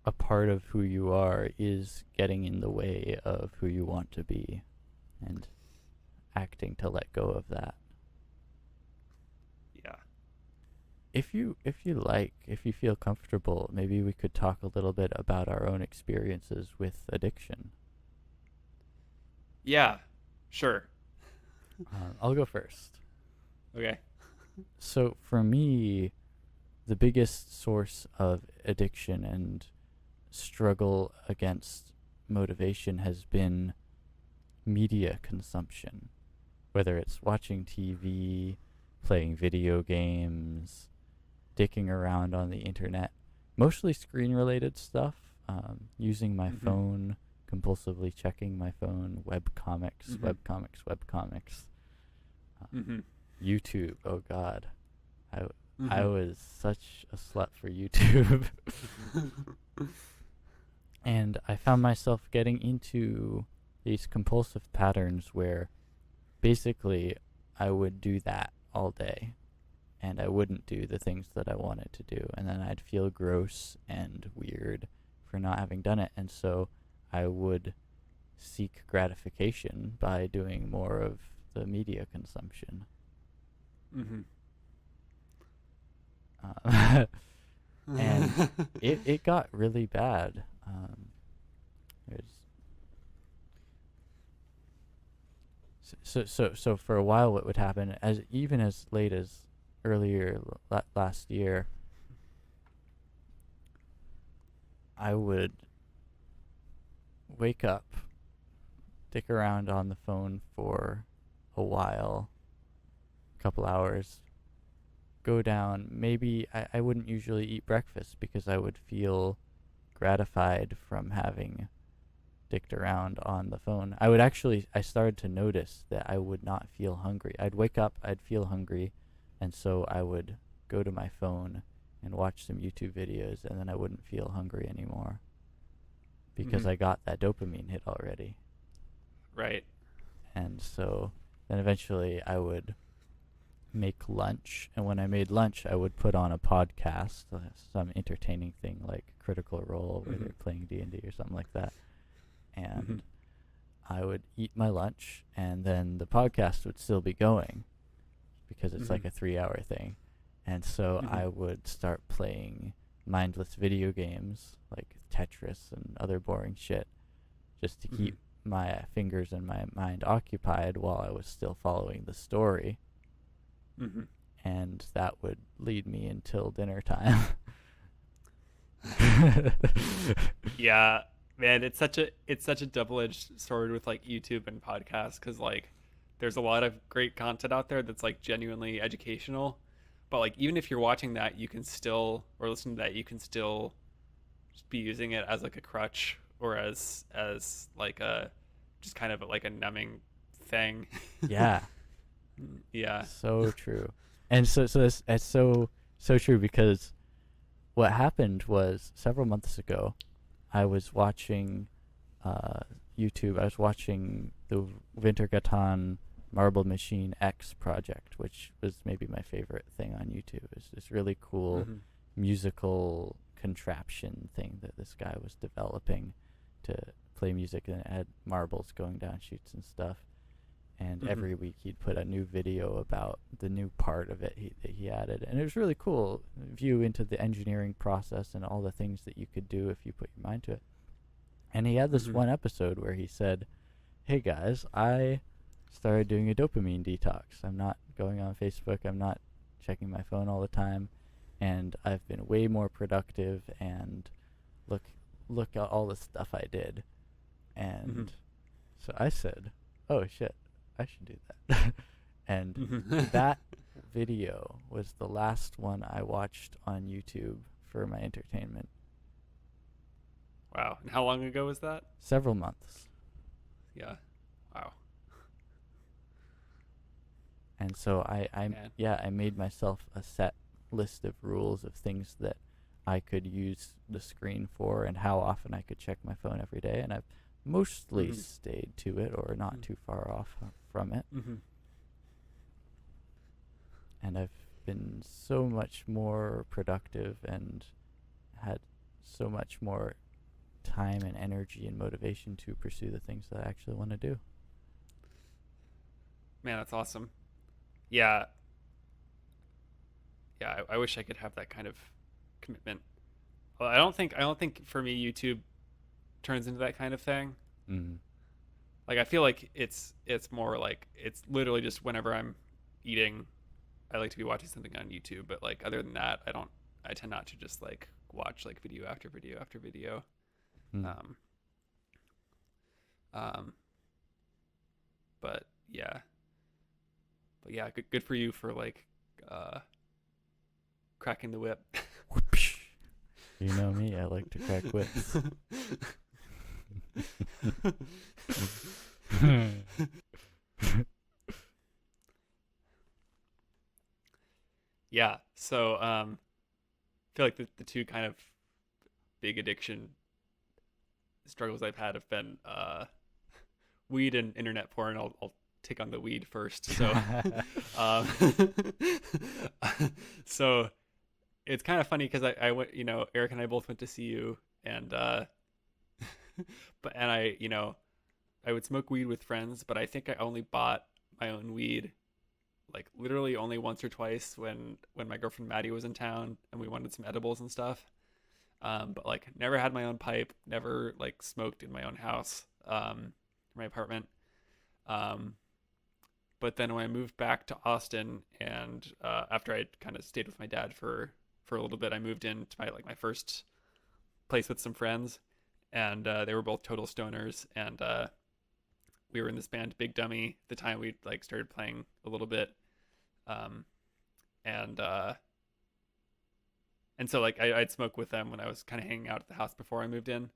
a part of who you are is getting in the way of who you want to be, and acting to let go of that.
Yeah.
If you feel comfortable, maybe we could talk a little bit about our own experiences with addiction.
Yeah, sure.
I'll go first.
Okay.
So for me, the biggest source of addiction and struggle against motivation has been media consumption, whether it's watching TV, playing video games, dicking around on the internet, mostly screen-related stuff, using my phone, compulsively checking my phone, webcomics, YouTube. Oh God, I was such a slut for YouTube. And I found myself getting into these compulsive patterns where basically I would do that all day and I wouldn't do the things that I wanted to do, and then I'd feel gross and weird for not having done it, and so I would seek gratification by doing more of the media consumption. And it got really bad. So for a while, what would happen, even as late as earlier last year, I would wake up, dick around on the phone for a while, a couple hours, go down. Maybe I wouldn't usually eat breakfast because I would feel gratified from having dicked around on the phone. I started to notice that I would not feel hungry. I'd wake up, I'd feel hungry, and so I would go to my phone and watch some YouTube videos, and then I wouldn't feel hungry anymore because I got that dopamine hit already.
Right.
And so then eventually I would make lunch, and when I made lunch I would put on a podcast, some entertaining thing like Critical Role where they're playing D&D or something like that, and I would eat my lunch, and then the podcast would still be going because it's like a 3-hour thing, and so I would start playing mindless video games like Tetris and other boring shit just to keep my fingers and my mind occupied while I was still following the story. And that would lead me until dinner time.
Yeah, man, it's such a double-edged sword with like YouTube and podcasts, because like there's a lot of great content out there that's like genuinely educational, but like even if you're watching that, you can still, or listening to that, you can still just be using it as like a crutch or as like a just kind of like a numbing thing.
Yeah.
Yeah.
So true. And so it's so true, because what happened was several months ago I was watching YouTube, I was watching the Wintergatan Marble Machine X project, which was maybe my favorite thing on YouTube. It's this really cool musical contraption thing that this guy was developing to play music, and it had marbles going down chutes and stuff. And every week he'd put a new video about the new part of it that he added. And it was really cool view into the engineering process and all the things that you could do if you put your mind to it. And he had this one episode where he said, hey guys, I started doing a dopamine detox. I'm not going on Facebook. I'm not checking my phone all the time. And I've been way more productive, and look at all the stuff I did. And so I said, oh shit, I should do that. And that video was the last one I watched on YouTube for my entertainment.
Wow. And how long ago was that?
Several months.
Yeah. Wow.
And so I made myself a set list of rules of things that I could use the screen for and how often I could check my phone every day, and I've mostly stayed to it or not too far off from it. And I've been so much more productive and had so much more time and energy and motivation to pursue the things that I actually want to do.
Man, that's awesome. Yeah. Yeah, I wish I could have that kind of commitment. Well, I don't think for me YouTube turns into that kind of thing. Like I feel like it's more like it's literally just whenever I'm eating, I like to be watching something on YouTube, but like other than that, I tend not to just like watch like video after video after video. But yeah. Good for you for like cracking the whip.
You know me, I like to crack whips.
Yeah, so I feel like the two kind of big addiction struggles I've had have been weed and internet porn. I'll take on the weed first. So so it's kind of funny because I went, Eric and I both went to see you, and I would smoke weed with friends, but I think I only bought my own weed like literally only once or twice when my girlfriend Maddie was in town and we wanted some edibles and stuff. But like never had my own pipe, never like smoked in my own house, my apartment. But then when I moved back to Austin, and after I kind of stayed with my dad for a little bit, I moved into my first place with some friends, and they were both total stoners, and we were in this band Big Dummy at the time. We like started playing a little bit, and so like I'd smoke with them when I was kind of hanging out at the house before I moved in.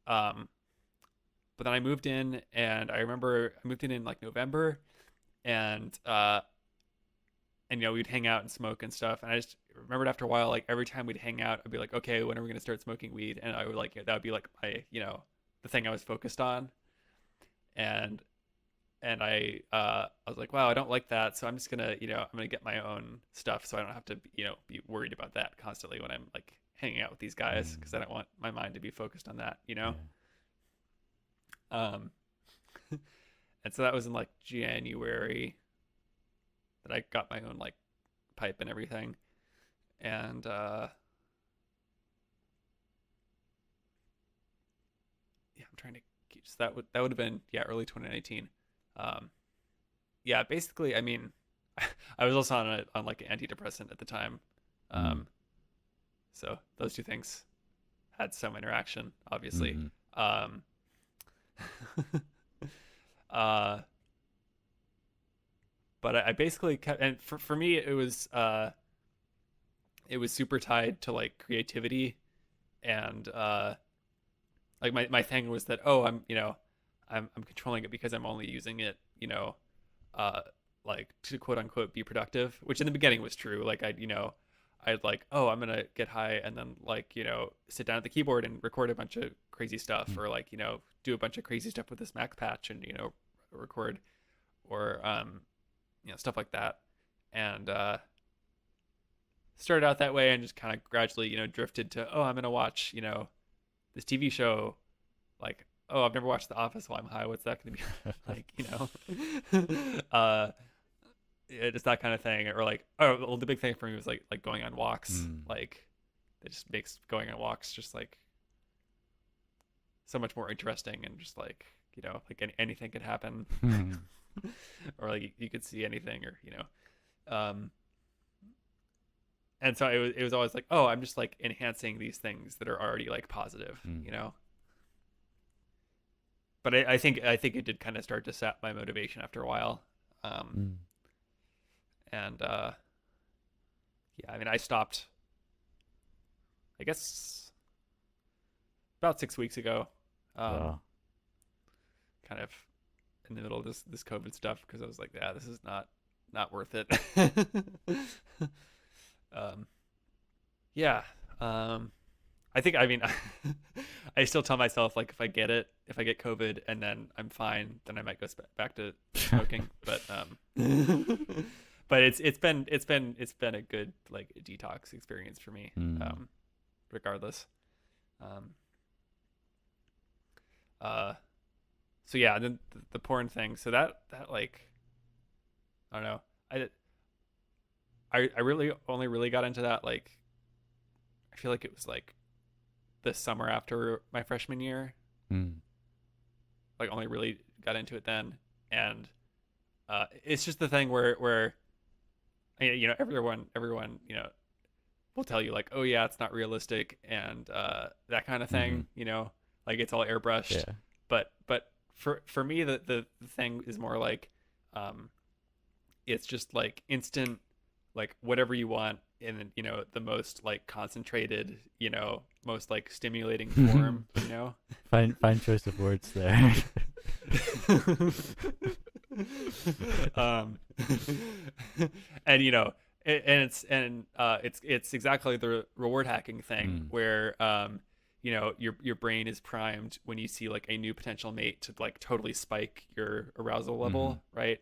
But then I moved in, and I remember I moved in like November, and we'd hang out and smoke and stuff. And I just remembered after a while, like every time we'd hang out, I'd be like, okay, when are we gonna start smoking weed? And I would like that would be like my the thing I was focused on. And I was like, wow, I don't like that, so I'm just gonna I'm gonna get my own stuff, so I don't have to be worried about that constantly when I'm like hanging out with these guys, because I don't want my mind to be focused on that. And so that was in like January that I got my own like pipe and everything, and I'm trying to so that would have been early 2019. Basically, I mean, I was also on like an antidepressant at the time, so those two things had some interaction, obviously. But I basically kept, and for me it was super tied to like creativity, and like my thing was that I'm controlling it because I'm only using it like to quote unquote be productive, which in the beginning was true. Like I I'd like, oh, I'm gonna get high and then like, sit down at the keyboard and record a bunch of crazy stuff,
Mm.
or like, do a bunch of crazy stuff with this Mac patch and record, or stuff like that. And started out that way and just kind of gradually, drifted to, oh, I'm gonna watch, this TV show, like, oh, I've never watched The Office while I'm high. What's that gonna be like, just that kind of thing. Or like, oh, well, the big thing for me was like going on walks.
Mm.
Like, it just makes going on walks just like so much more interesting, and just like, like anything could happen,
Mm.
or like you could see anything, or um and so it was always like, oh, I'm just like enhancing these things that are already like positive.
Mm.
But I think it did kind of start to sap my motivation after a while.
Mm.
And yeah, I mean, I stopped, I guess, about 6 weeks ago,
Wow.
kind of in the middle of this COVID stuff, because I was like, yeah, this is not worth it. um, yeah. I think, I mean, I still tell myself, like, if I get COVID and then I'm fine, then I might go back to smoking. But but it's been a good like detox experience for me,
Mm.
regardless. Um, uh, so yeah, then the porn thing. So that like, I don't know. I really only really got into that, like, I feel like it was like the summer after my freshman year.
Mm.
Like, only really got into it then. And it's just the thing where everyone will tell you like, oh yeah, it's not realistic, and that kind of thing. Like, it's all airbrushed.
Yeah.
But for me, the thing is more like, it's just like instant, like whatever you want in the most like concentrated, most like stimulating form.
Fine choice of words there.
um and it's exactly the reward hacking thing, where your brain is primed when you see like a new potential mate to like totally spike your arousal level, right?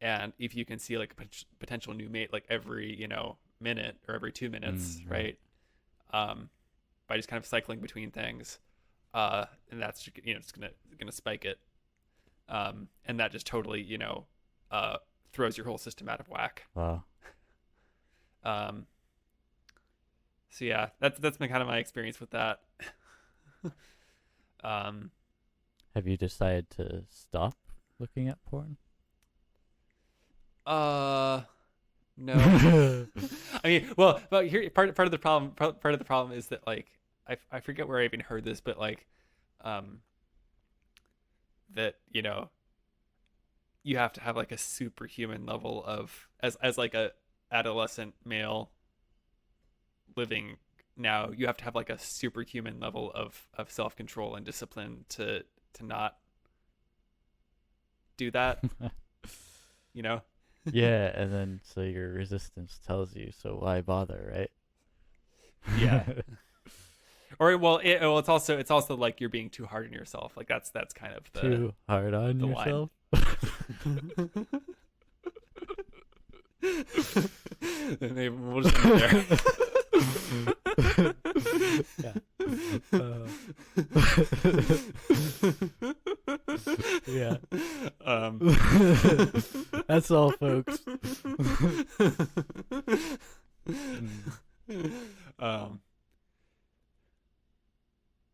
And if you can see like a potential new mate like every minute or every 2 minutes, right, by just kind of cycling between things, and that's it's gonna spike it, and that just totally throws your whole system out of whack.
Wow.
So yeah, that's been kind of my experience with that.
Have you decided to stop looking at porn?
No. I mean, well, but here part of the problem is that, like, I forget where I even heard this, but like, that you have to have like a superhuman level of, as like a adolescent male living now, you have to have like a superhuman level of self-control and discipline to not do that.
Yeah, and then so your resistance tells you, so why bother, right?
Yeah. Or it's also like you're being too hard on yourself. Like, that's kind of
Too hard on
the
yourself.
Then maybe we'll just end it there.
Yeah. Yeah. That's all, folks.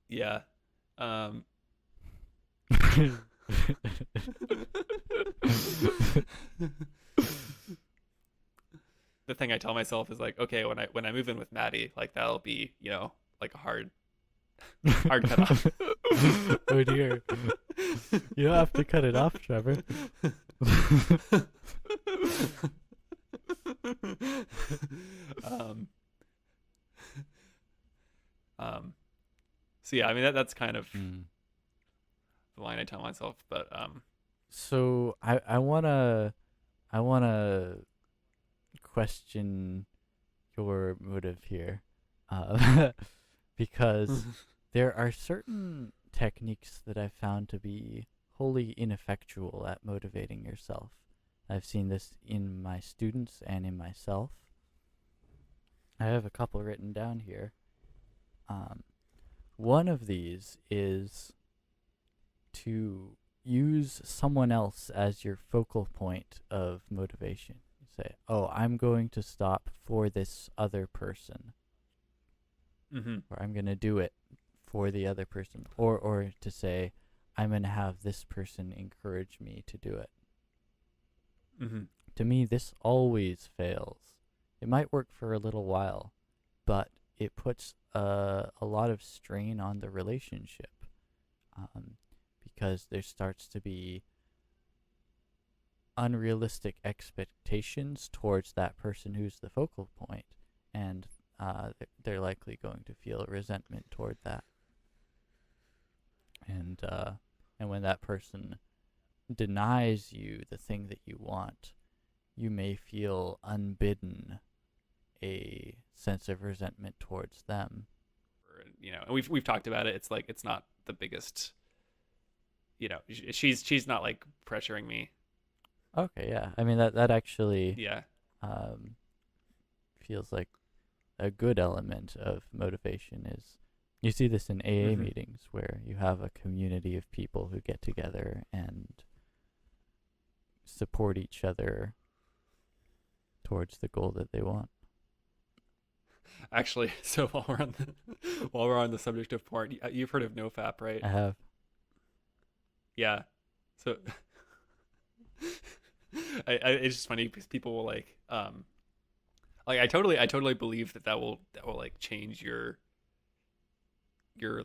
Yeah. The thing I tell myself is like, okay, when I move in with Maddie, like, that'll be, like a hard cutoff.
Oh dear. You don't have to cut it off, Trevor.
So yeah, I mean, that's kind of the line I tell myself, but
So I wanna question your motive here, uh, because there are certain techniques that I've found to be wholly ineffectual at motivating yourself. I've seen this in my students and in myself. I have a couple written down here. One of these is to use someone else as your focal point of motivation. You say, "Oh, I'm going to stop for this other person," or "I'm going to do it for the other person," or to say, "I'm going to have this person encourage me to do it." To me, this always fails. It might work for a little while, but it puts a lot of strain on the relationship, because there starts to be unrealistic expectations towards that person who's the focal point, and they're likely going to feel resentment toward that. And when that person denies you the thing that you want, you may feel unbidden a sense of resentment towards them.
And we've talked about it. It's like it's not the biggest. She's not like pressuring me.
Okay, yeah. I mean that actually
Yeah.
Feels like a good element of motivation. Is you see this in AA meetings where you have a community of people who get together and support each other towards the goal that they want.
Actually, so while we're on the subject of porn, you've heard of NoFap, right?
I have.
Yeah. So it's just funny because people will like I totally believe that will like change your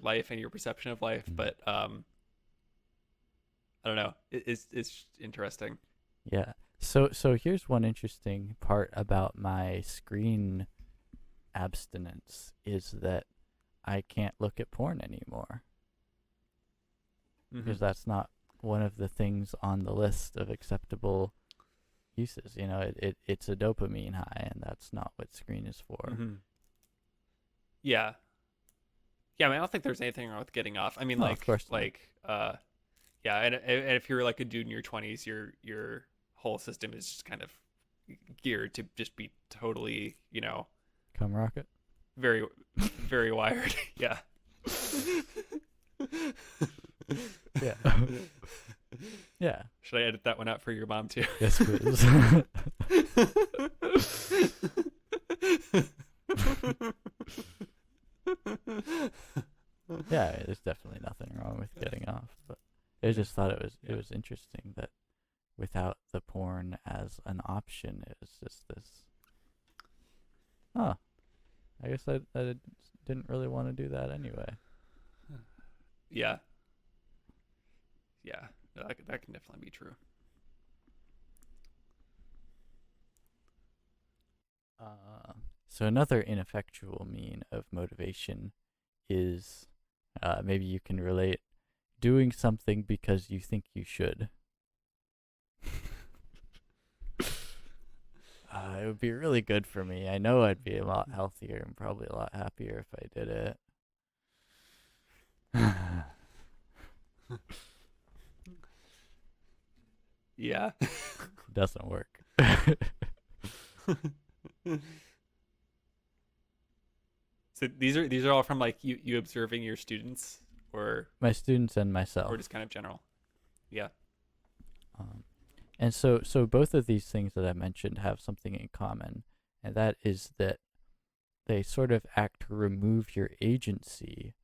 life and your perception of life, but I don't know. It's interesting.
Yeah. So here's one interesting part about my screen abstinence is that I can't look at porn anymore. Because that's not one of the things on the list of acceptable uses. It's a dopamine high, and that's not what screen is for.
Yeah. I mean, I don't think there's anything wrong with getting off. I mean,
No, of course not.
Yeah, and if you're like a dude in your 20s, your whole system is just kind of geared to just be totally,
Cum rocket.
very, very wired. Yeah.
Yeah. Yeah.
Should I edit that one out for your mom too?
Yes, please. Yeah, there's definitely nothing wrong with getting off, but I just thought it was interesting that without the porn as an option, it was just this. I guess I didn't really want to do that anyway.
Yeah. No, that can definitely be true.
So another ineffectual mean of motivation is, maybe you can relate, doing something because you think you should. It would be really good for me. I know I'd be a lot healthier and probably a lot happier if I did it.
Yeah.
Doesn't work.
So these are all from like you observing your students, or
My students and myself.
or just kind of general. Yeah.
And so both of these things that I mentioned have something in common, and that is that they sort of act to remove your agency.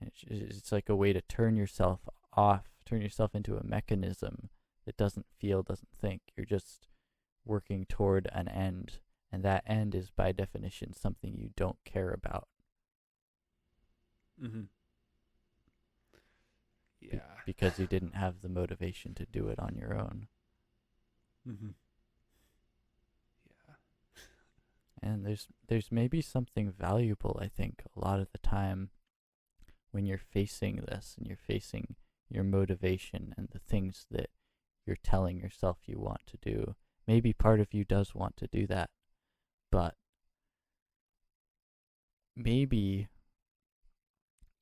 It's like a way to turn yourself off, turn yourself into a mechanism that doesn't feel, doesn't think. You're just working toward an end, and that end is by definition something you don't care about.
Yeah.
Because you didn't have the motivation to do it on your own.
Yeah.
And there's maybe something valuable, I think, a lot of the time when you're facing this and you're facing your motivation and the things that you're telling yourself you want to do. Maybe part of you does want to do that, but maybe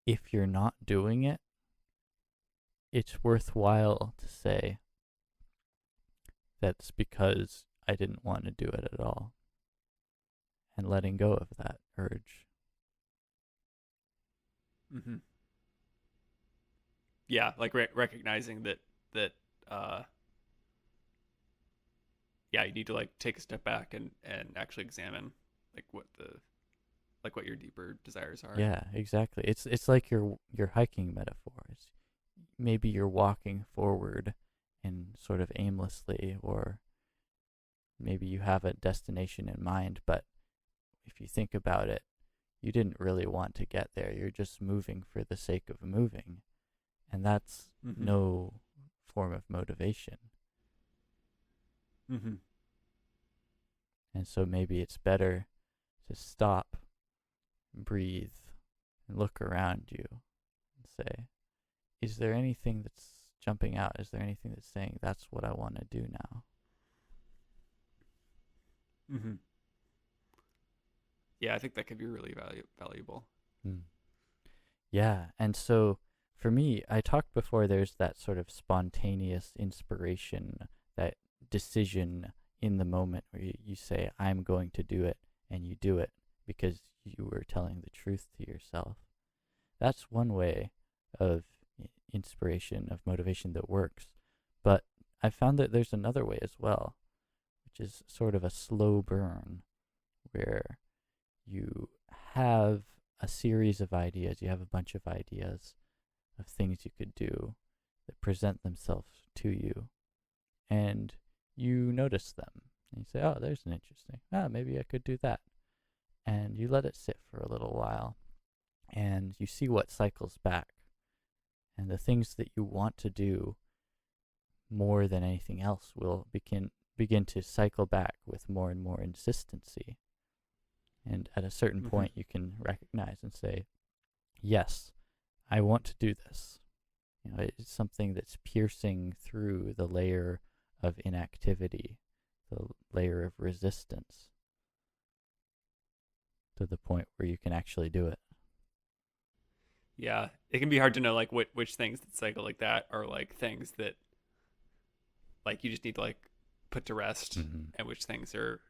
if you're not doing it, it's worthwhile to say that's because I didn't want to do it at all, and letting go of that urge.
Mm-hmm. Yeah, like recognizing that uh yeah, you need to like take a step back and actually examine like what your deeper desires are.
Yeah, exactly. It's like your hiking metaphors. Maybe you're walking forward and sort of aimlessly, or maybe you have a destination in mind, but if you think about it, you didn't really want to get there. You're just moving for the sake of moving. And that's
Mm-hmm.
no form of motivation.
Mm-hmm.
And so maybe it's better to stop, breathe, and look around you and say, is there anything that's jumping out? Is there anything that's saying that's what I want to do now?
Mm-hmm. Yeah, I think that could be really valuable.
Hmm. Yeah, and so for me, I talked before, there's that sort of spontaneous inspiration, that decision in the moment where you say, I'm going to do it, and you do it because you were telling the truth to yourself. That's one way of inspiration, of motivation that works. But I found that there's another way as well, which is sort of a slow burn, where you have a series of ideas, you have a bunch of ideas of things you could do that present themselves to you, and you notice them. And you say, oh, there's an interesting, maybe I could do that. And you let it sit for a little while, and you see what cycles back. And the things that you want to do more than anything else will begin to cycle back with more and more insistency. And at a certain
Mm-hmm.
point, you can recognize and say, yes, I want to do this. You know, it's something that's piercing through the layer of inactivity, the layer of resistance, to the point where you can actually do it.
Yeah, it can be hard to know like which things that cycle like that are like things that like you just need to like put to rest,
Mm-hmm.
and which things are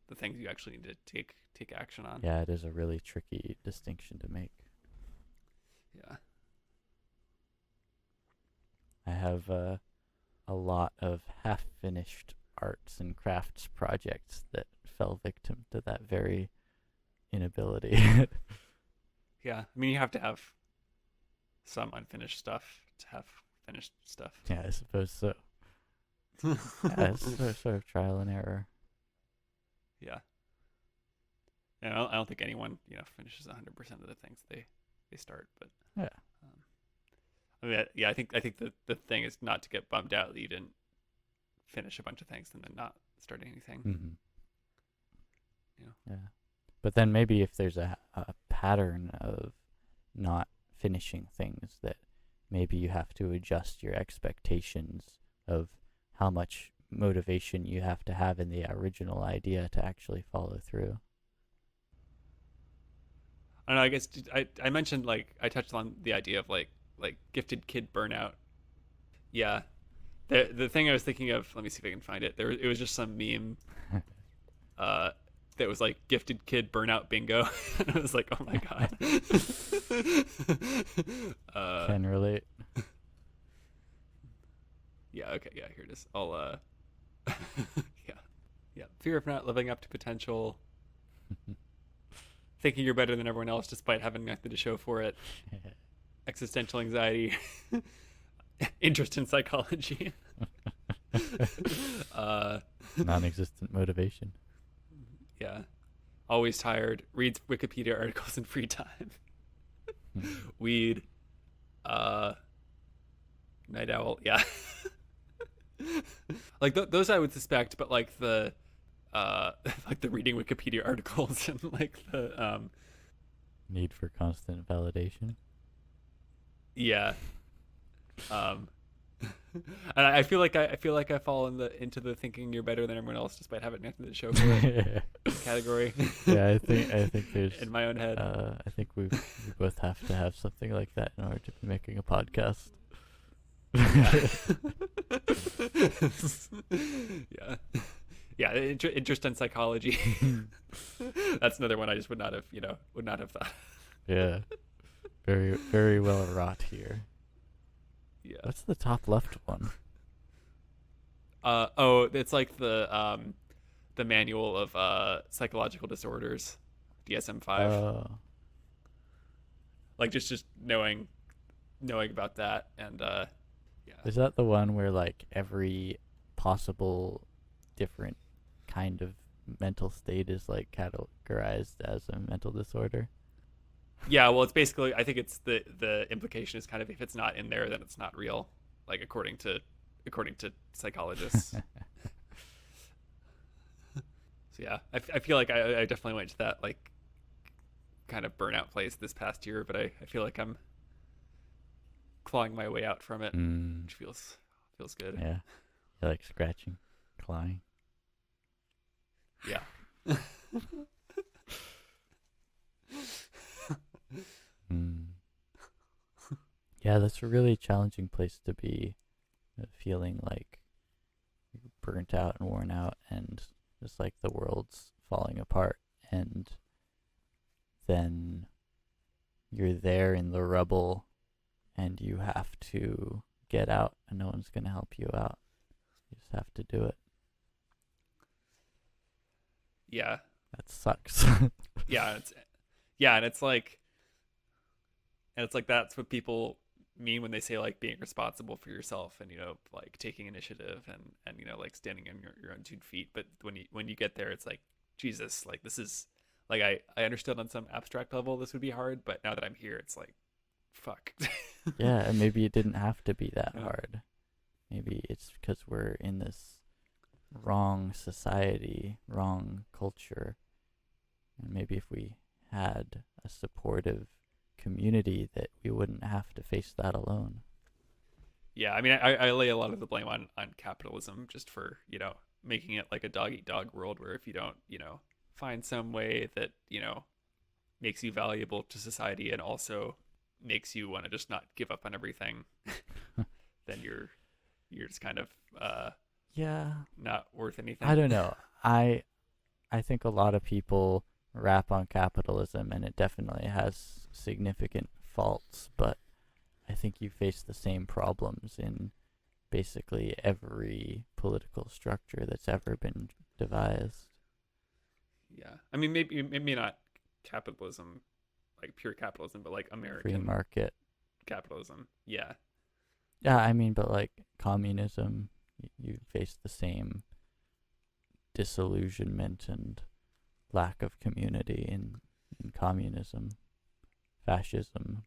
the things you actually need to take action on.
Yeah, it is a really tricky distinction to make.
Yeah.
I have a lot of half-finished arts and crafts projects that fell victim to that very inability.
Yeah, I mean you have to have some unfinished stuff to have finished stuff.
Yeah, I suppose so. Yeah, it's sort of trial and error.
Yeah. And I don't think anyone finishes 100% of the things they start, but
Yeah.
I mean, yeah, I think the thing is not to get bummed out that you didn't finish a bunch of things and then not start anything.
Mm-hmm.
You know.
Yeah. But then maybe if there's a pattern of not finishing things, that maybe you have to adjust your expectations of how much motivation you have to have in the original idea to actually follow through.
I don't know. I guess I mentioned like I touched on the idea of like gifted kid burnout. Yeah, the thing I was thinking of. Let me see if I can find it. It was just some meme. That was like gifted kid burnout bingo, and I was like, oh my god.
Can relate.
Yeah. Okay. Yeah. Here it is. I'll. Yeah. Yeah. Fear of not living up to potential. Thinking you're better than everyone else despite having nothing to show for it. Existential anxiety. Interest in psychology.
Non-existent motivation.
Yeah. Always tired. Reads Wikipedia articles in free time. Weed. Night owl. Yeah. Like those I would suspect, but like the like the reading Wikipedia articles and like the
Need for constant validation.
yeah. Um And I feel like I fall into the thinking you're better than everyone else despite having nothing to show for it category.
Yeah, I think there's
in my own head.
I think we both have to have something like that in order to be making a podcast.
Yeah. Yeah, interest in psychology. That's another one I just would not have thought.
Yeah. Very very well wrought here.
Yeah.
What's the top left one?
It's like the manual of psychological disorders, DSM-5. Like just knowing about that, and yeah.
Is that the one where like every possible different kind of mental state is like categorized as a mental disorder?
Yeah, well, it's basically, I think it's the implication is kind of, if it's not in there, then it's not real, like according to psychologists. So yeah, I feel like I definitely went to that like kind of burnout place this past year, but I feel like I'm clawing my way out from it, which feels good.
Yeah. You like scratching, clawing.
Yeah.
Yeah, that's a really challenging place to be, feeling like burnt out and worn out and just like the world's falling apart, and then you're there in the rubble and you have to get out and no one's going to help you out. You just have to do it.
Yeah.
That sucks.
Yeah, and it's like that's what people mean when they say like being responsible for yourself, and like taking initiative, and like standing on your own 2 feet. But when you get there, it's like, Jesus, like this is like, I understood on some abstract level this would be hard, but now that I'm here, it's like, fuck.
Yeah, and maybe it didn't have to be that
Yeah.
hard. Maybe it's because we're in this wrong society, wrong culture. And maybe if we had a supportive community, that we wouldn't have to face that alone.
Yeah, I mean, I lay a lot of the blame on capitalism, just for making it like a dog eat dog world, where if you don't find some way that makes you valuable to society and also makes you want to just not give up on everything, then you're just kind of
Yeah,
not worth anything.
I don't know. I think a lot of people rap on capitalism, and it definitely has significant faults, but I think you face the same problems in basically every political structure that's ever been devised.
Yeah, I mean, maybe not capitalism, like pure capitalism, but like
Free
American
market.
capitalism. Yeah,
Yeah, I mean, but like communism, you face the same disillusionment and lack of community in communism, fascism.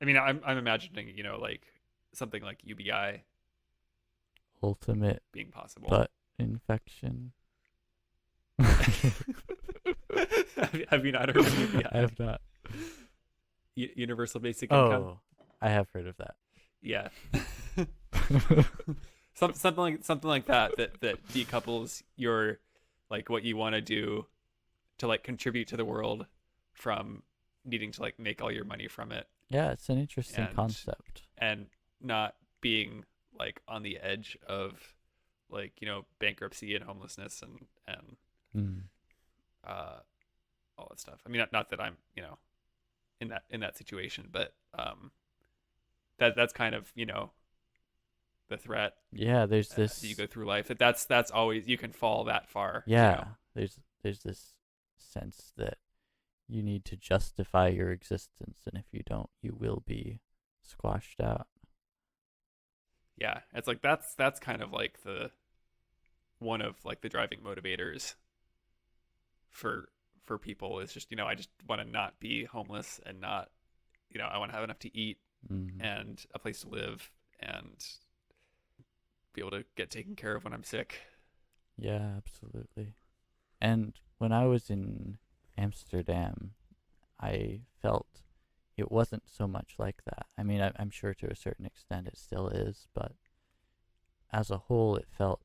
I mean, I'm imagining like something like UBI
Ultimate
being possible.
butt infection.
Have you not heard of UBI?
I have not.
Universal Basic Income.
Oh, I have heard of that.
Yeah. something like that decouples your like what you want to do to like contribute to the world from needing to like make all your money from it,
Yeah, it's an interesting
And-
concept.
and not being like on the edge of like bankruptcy and homelessness and
Mm.
all that stuff. I mean, not that I'm in that situation, but that's kind of the threat
Yeah, there's
as
this.
you go through life. That's always, you can fall that far.
Yeah, there's this sense that you need to justify your existence, and if you don't, you will be squashed out.
Yeah, it's like that's kind of like the one of like the driving motivators for people is just I just want to not be homeless, and not I want to have enough to eat
Mm.
and a place to live and be able to get taken care of when I'm sick.
Yeah, absolutely. And when I was in Amsterdam, I felt it wasn't so much like that. I mean, I'm sure to a certain extent it still is, but as a whole, it felt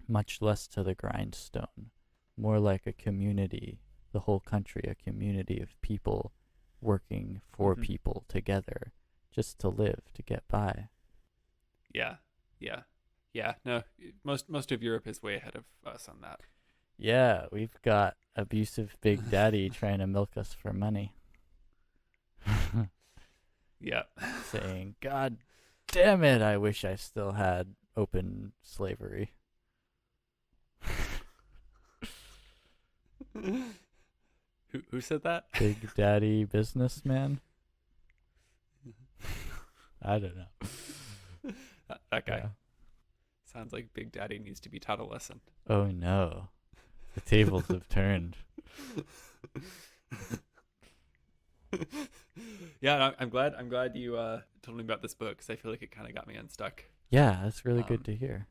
much less to the grindstone, more like a community, the whole country, a community of people working for
Mhm.
people together just to live, to get by.
Yeah, yeah, yeah. No, most of Europe is way ahead of us on that.
Yeah, we've got abusive Big Daddy trying to milk us for money.
Yeah.
Saying, God damn it, I wish I still had open slavery.
Who said that?
Big Daddy businessman? I don't know.
That guy
Yeah.
sounds like Big Daddy needs to be taught a lesson.
Oh no. The tables have turned.
Yeah, no, I'm glad you told me about this book because I feel like it kind of got me unstuck.
Yeah, that's really
Um,
good to hear.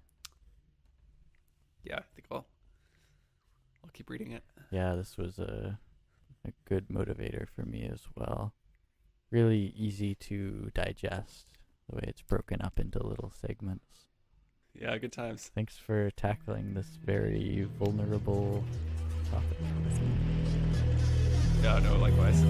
Yeah, I think I'll keep reading it.
Yeah, this was a good motivator for me as well. Really easy to digest the way it's broken up into little segments.
Yeah, good times.
Thanks for tackling this very vulnerable topic with me.
Yeah, no, likewise.